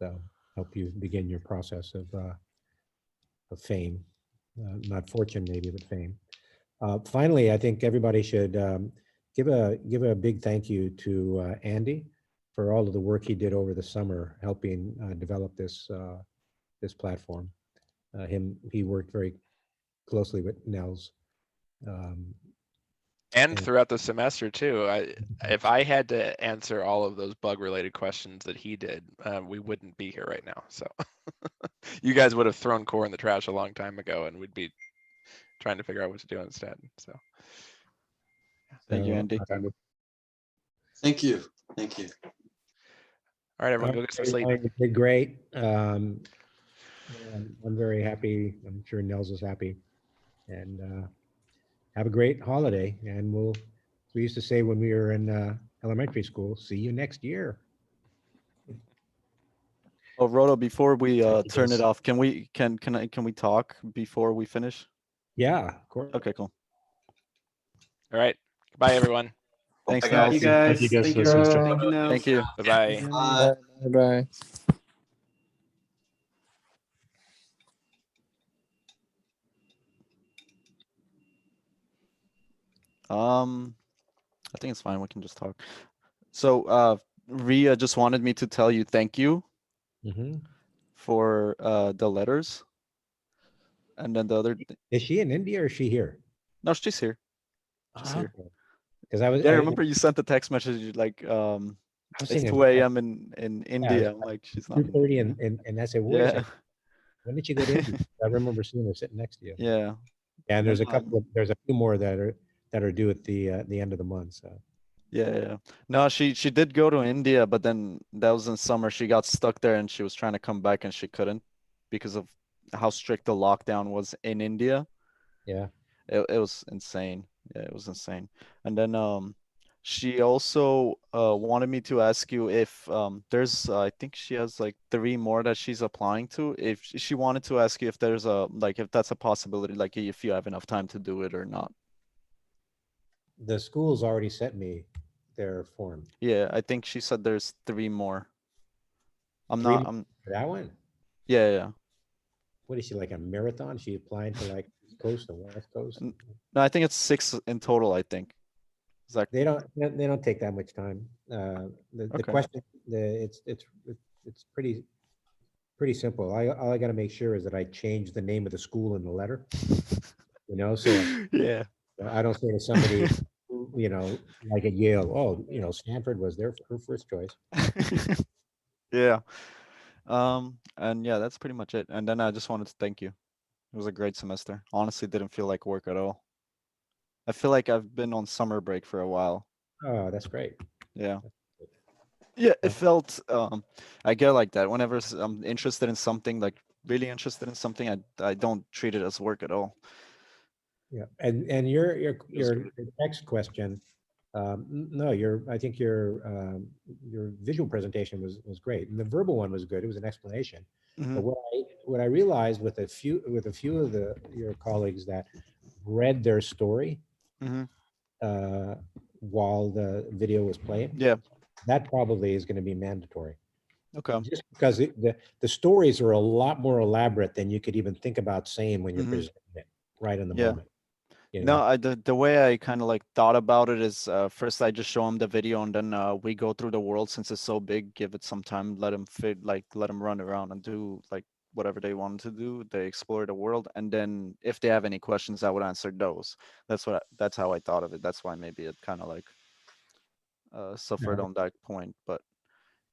So help you begin your process of fame, not fortune maybe, but fame. Finally, I think everybody should give a big thank you to Andy for all of the work he did over the summer helping develop this platform. He worked very closely with Nels. And throughout the semester too. If I had to answer all of those bug related questions that he did, we wouldn't be here right now. So you guys would have thrown core in the trash a long time ago, and we'd be trying to figure out what to do instead. So thank you, Andy. Thank you. Thank you. All right, everyone, go get some sleep. You did great. I'm very happy. I'm sure Nels is happy. And have a great holiday. And we used to say when we were in elementary school, see you next year. Oh, Roto, before we turn it off, can we talk before we finish? Yeah, of course. Okay, cool. All right. Bye, everyone. Thanks, Bye, Nels. guys. Thank you guys Thank for you, listening. Roto. Thank you, Nels. Thank you. Bye-bye. Bye. I think it's fine. We can just talk. So, Ria just wanted me to tell you thank you for the letters. And then the other. Is she in India or is she here? No, she's here. She's here. Because I was. Yeah, I remember you sent the text message like it's 2 a.m. in India. I'm like, she's not. 2:30 and I said, wait a second. When did she go to India? I remember seeing her sitting next to you. Yeah. And there's a few more that are due at the end of the month. So. Yeah. No, she did go to India, but then that was in summer. She got stuck there and she was trying to come back and she couldn't because of how strict the lockdown was in India. Yeah. It was insane. Yeah, it was insane. And then she also wanted me to ask you if there's I think she has like 3 more that she's applying to. If she wanted to ask you if there's if that's a possibility, like if you have enough time to do it or not. The school's already sent me their form. Yeah, I think she said there's 3 more. I'm that one? Yeah. What is she, like a marathon? She applying for like East Coast or West Coast? No, I think it's 6 in total, I think. They don't take that much time. The question, it's pretty simple. All I got to make sure is that I change the name of the school in the letter. So yeah, I don't say to somebody, like at Yale, oh, Stanford was her first choice. Yeah. And yeah, that's pretty much it. And then I just wanted to thank you. It was a great semester. Honestly, didn't feel like work at all. I feel like I've been on summer break for a while. Oh, that's great. Yeah. Yeah, it felt I get like that whenever I'm interested in something, like really interested in something, I don't treat it as work at all. Yeah, and your next question, no, I think your visual presentation was great, and the verbal one was good. It was an explanation. But what I realized with a few of your colleagues that read their story while the video was playing, that probably is going to be mandatory. Okay. Just because the stories are a lot more elaborate than you could even think about saying when you're presenting it right in the moment. No, the way I kind of like thought about it is first I just show them the video and then we go through the world since it's so big. Give it some time, let them run around and do like whatever they want to do. They explore the world, and then if they have any questions, I would answer those. That's how I thought of it. That's why maybe it kind of like suffered on that point. But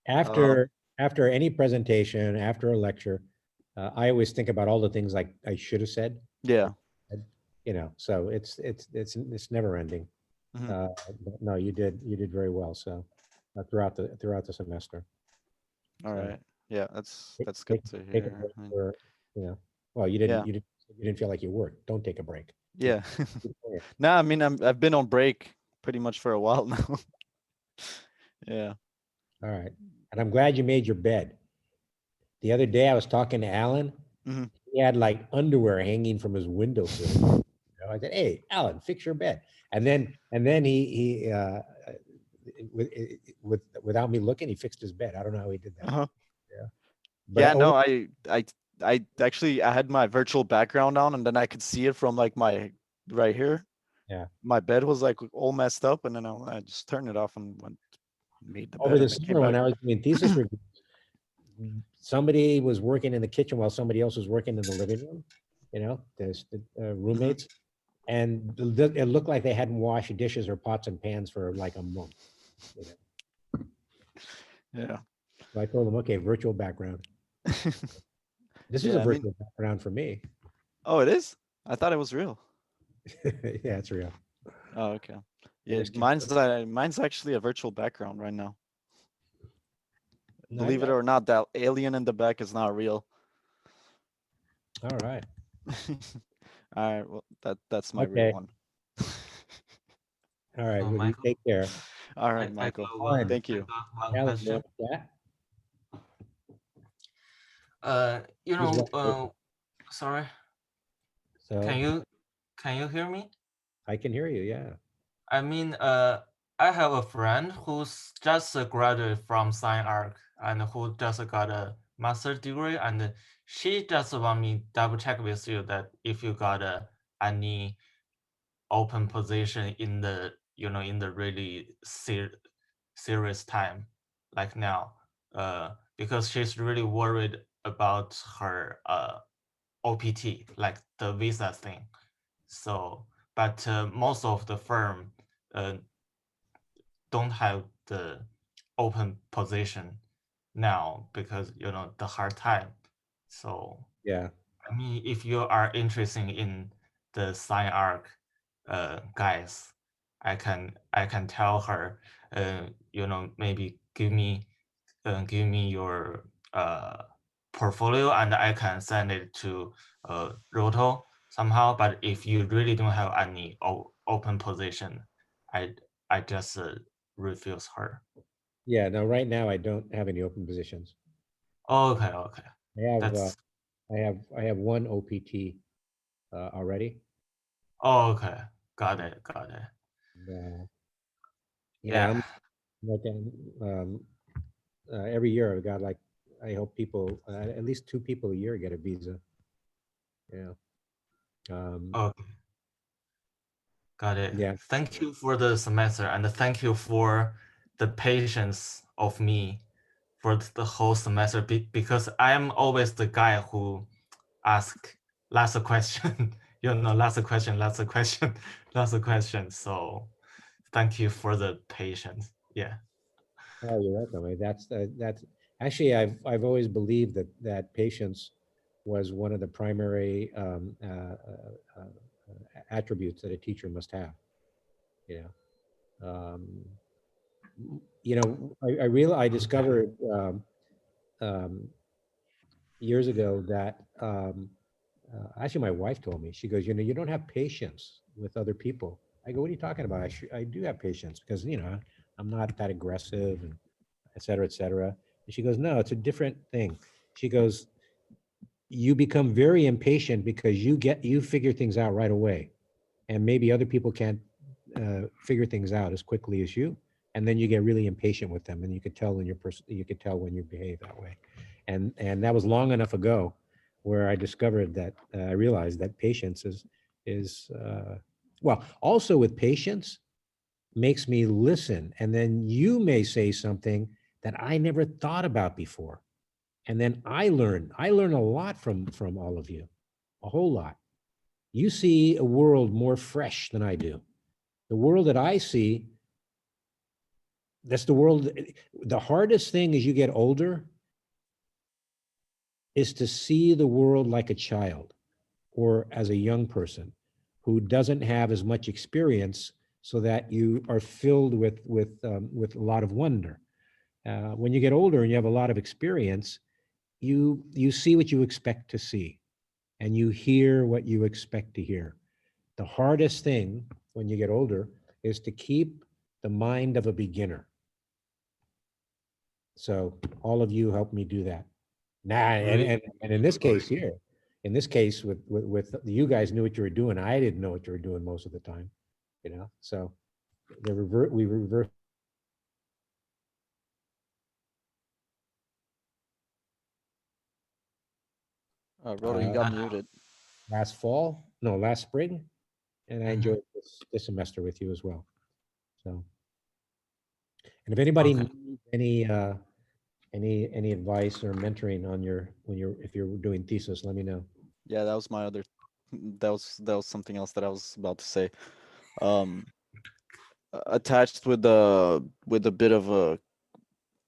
after any presentation, after a lecture, I always think about all the things like I should have said. Yeah. So it's never ending. But no, you did very well. So throughout the semester. All right. Yeah, that's good to hear. Well, you didn't feel like you worked. Don't take a break. Yeah. No, I mean I've been on break pretty much for a while now. Yeah. All right. And I'm glad you made your bed. The other day I was talking to Alan. He had like underwear hanging from his windowsill. I said, "Hey, Alan, fix your bed." And then he without me looking, he fixed his bed. I don't know how he did that. I actually I had my virtual background on, and then I could see it from like my right here. Yeah. My bed was like all messed up, and then I just turned it off and made the bed. Over the summer when I was doing thesis reviews, somebody was working in the kitchen while somebody else was working in the living room. The roommates. And it looked like they hadn't washed dishes or pots and pans for like a month. Yeah. So I told them, okay, virtual background. This is a virtual background for me. Oh, it is? I thought it was real. Yeah, it's real. Oh, okay. Yeah, mine's actually a virtual background right now. Believe it or not, that alien in the back is not real. All right. All right. Well, that's my Okay. real one. All right. So Well, you Michael, take care. All right, I Michael. got one. Thank I you. got one Alan, you question. want to chat? You He's know, one. sorry. So Can you hear me? I can hear you. Yeah. I mean, I have a friend who's just graduated from SCI-Arc and who just got a master's degree, and she just want me double check with you that if you got any open position in the in the really serious time like now, because she's really worried about her OPT, like the visa thing. So, but most of the firm don't have the open position now because the hard time. So Yeah. I mean, if you are interested in the SCI-Arc guys, I can tell her, maybe give me your portfolio and I can send it to Roto somehow. But if you really don't have any open position, I just refuse her. Yeah. No, right now I don't have any open positions. Okay. I have one OPT already. Oh, okay. Got it. Yeah. I'm like every year I've got like, I hope people at least 2 people a year get a visa. Yeah. Okay. Got it. Yeah. Thank you for the semester and thank you for the patience of me for the whole semester because I am always the guy who ask last question, last question. So thank you for the patience. Yeah. Oh, you're welcome. That's actually I've always believed that patience was one of the primary attributes that a teacher must have. You know, I discovered years ago that actually my wife told me, she goes, you don't have patience with other people. I go, what are you talking about? I do have patience because I'm not that aggressive and et cetera, et cetera. And she goes, no, it's a different thing. She goes, you become very impatient because you figure things out right away, and maybe other people can't figure things out as quickly as you, and then you get really impatient with them, and you could tell when you behave that way, and that was long enough ago, where I discovered that I realized that patience is well, also with patience makes me listen, and then you may say something that I never thought about before, and then I learn a lot from all of you, a whole lot. You see a world more fresh than I do. The world that I see, that's the world. The hardest thing as you get older is to see the world like a child or as a young person who doesn't have as much experience, so that you are filled with a lot of wonder. When you get older and you have a lot of experience, you see what you expect to see, and you hear what you expect to hear. The hardest thing when you get older is to keep the mind of a beginner. So all of you help me do that. And in this case here, in this case with you guys knew what you were doing. I didn't know what you were doing most of the time, So we revert. Roto, you got muted. Last spring, and I enjoyed this semester with you as well. So, and if anybody needs any advice or mentoring on if you're doing thesis, let me know. Yeah, that was my other. That was something else that I was about to say. Attached with a bit of a.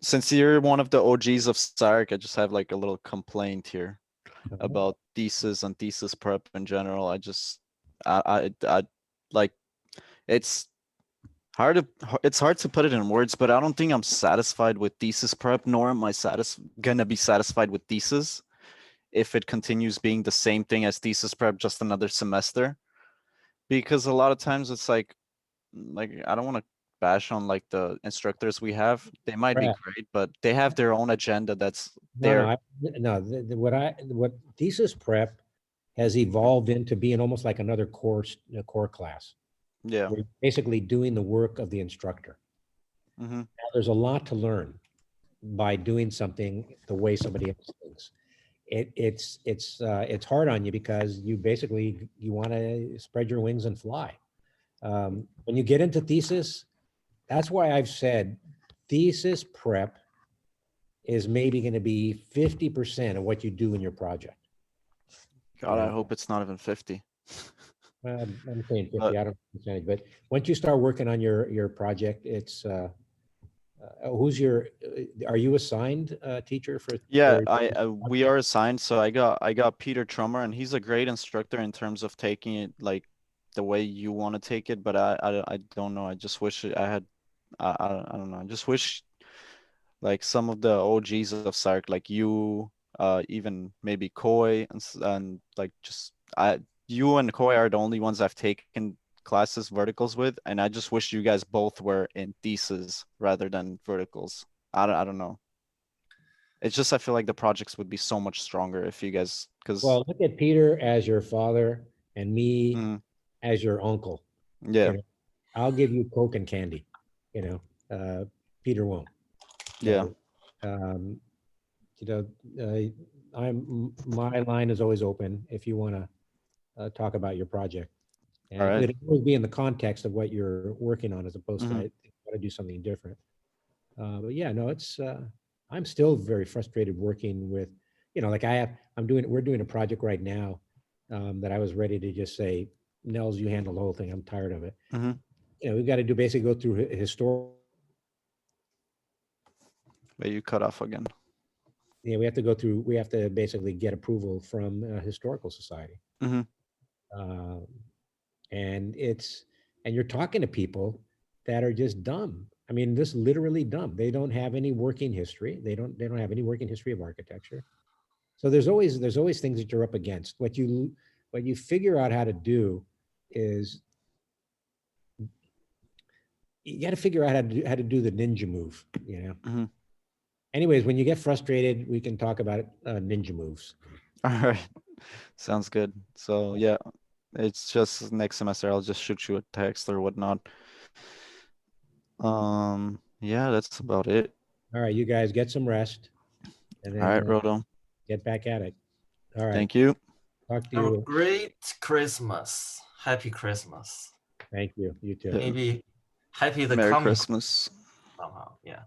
Since you're one of the OGs of SCI-Arc, I just have like a little complaint here about thesis and thesis prep in general. I like, it's hard to put it in words, but I don't think I'm satisfied with thesis prep, nor am I gonna be satisfied with thesis. if it continues being the same thing as thesis prep, just another semester. Because a lot of times it's like I don't want to bash on like the instructors we have. They might be great, but they have their own agenda that's there. What thesis prep has evolved into being almost like another core class. Yeah. We're basically doing the work of the instructor. Mm-hmm. Now, there's a lot to learn by doing something the way somebody else thinks. It's hard on you because you want to spread your wings and fly. When you get into thesis, that's why I've said thesis prep is maybe going to be 50% of what you do in your project. God, I hope it's not even 50. I'm saying 50. I don't know percentage, but once you start working on your project, it's are you assigned teacher for? Yeah, we are assigned. So I got Peter Trummer, and he's a great instructor in terms of taking it like the way you want to take it. But I don't know. I just wish I had. I don't know. I just wish like some of the OGs of SCI-Arc, like you, even maybe Koi, and like just you and Koi are the only ones I've taken classes verticals with, and I just wish you guys both were in thesis rather than verticals. I don't know. It's just I feel like the projects would be so much stronger if you guys, because well, look at Peter as your father and me as your uncle. Yeah, you know, I'll give you Coke and candy. Peter won't. Yeah. My line is always open if you want to talk about your project. And All right. it'll always be in the context of what you're working on as opposed to I got to do something different. But yeah, no, it's I'm still very frustrated working with, like we're doing a project right now that I was ready to just say, Nels, you handle the whole thing. I'm tired of it. We've got to basically go through historical. Wait, you cut off again. Yeah, we have to basically get approval from a historical society. And you're talking to people that are just dumb. I mean, just literally dumb. They don't have any working history. They don't have any working history of architecture. So there's always things that you're up against. What you figure out how to do is you got to figure out how to do the ninja move, Anyways, when you get frustrated, we can talk about ninja moves. All right. Sounds good. So yeah, it's just next semester I'll just shoot you a text or whatnot. Yeah, that's about it. All right, you guys get some rest. And then, all right, Rodo. Get back at it. All right. Thank you. Talk to Have you. a great Christmas. Happy Christmas. Thank you. You too. Maybe happy the Merry coming Christmas. somehow. Yeah.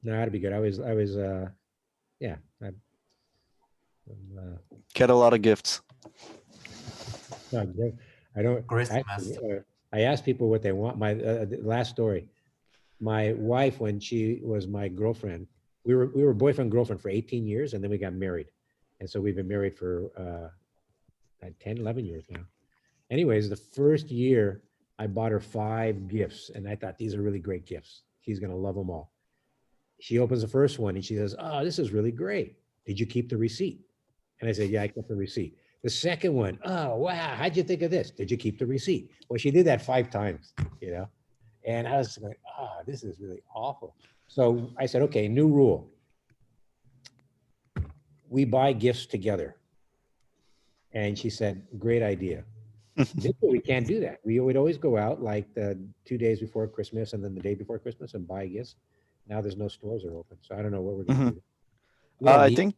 No, that'd be good. I was yeah. Get a lot of gifts. No, I don't. I asked people what they want. My last story. My wife, when she was my girlfriend, we were boyfriend girlfriend for 18 years, and then we got married, and so we've been married for 10, 11 years now. Anyways, the first year I bought her 5 gifts, and I thought these are really great gifts. She's gonna love them all. She opens the first one and she says, "Oh, this is really great. Did you keep the receipt?" And I said, "Yeah, I kept the receipt." The second one, "Oh, wow, how'd you think of this? Did you keep the receipt?" Well, she did that 5 times, and I was like, "Oh, this is really awful." So I said, "Okay, new rule. We buy gifts together." And she said, "Great idea." This year we can't do that. We would always go out like the 2 days before Christmas and then the day before Christmas and buy gifts. Now there's no stores are open, so I don't know what we're going to do. I think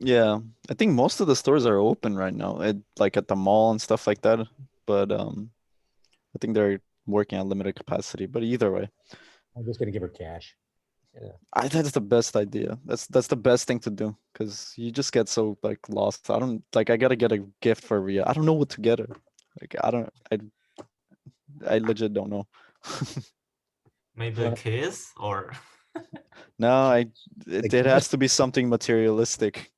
yeah, I think most of the stores are open right now, like at the mall and stuff like that. But I think they're working on limited capacity. But either way, I'm just going to give her cash. Yeah. That's the best idea. That's the best thing to do because you just get so like lost. I gotta get a gift for Ria. I don't know what to get her. Like I legit don't know. Maybe a kiss or no, it has to be something materialistic.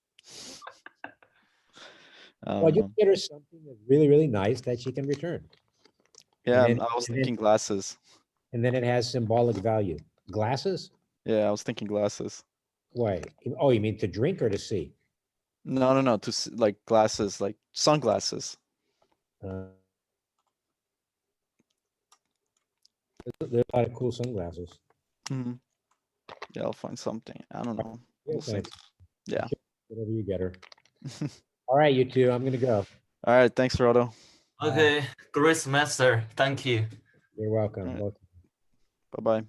Well, just get her something that's really, really nice that she can return. Yeah, I was thinking glasses. And then it has symbolic value. Glasses? Yeah, I was thinking glasses. Why? Oh, you mean to drink or to see? No. Like glasses, like sunglasses. There's a lot of cool sunglasses. Mm-hmm. Yeah, I'll find something. I don't know. Yeah, We'll see. thanks. Yeah. Whatever you get her. All right, you two. I'm gonna go. All right. Thanks, Rodo. Okay, great semester. Thank you. You're welcome. All right. Welcome. Bye-bye.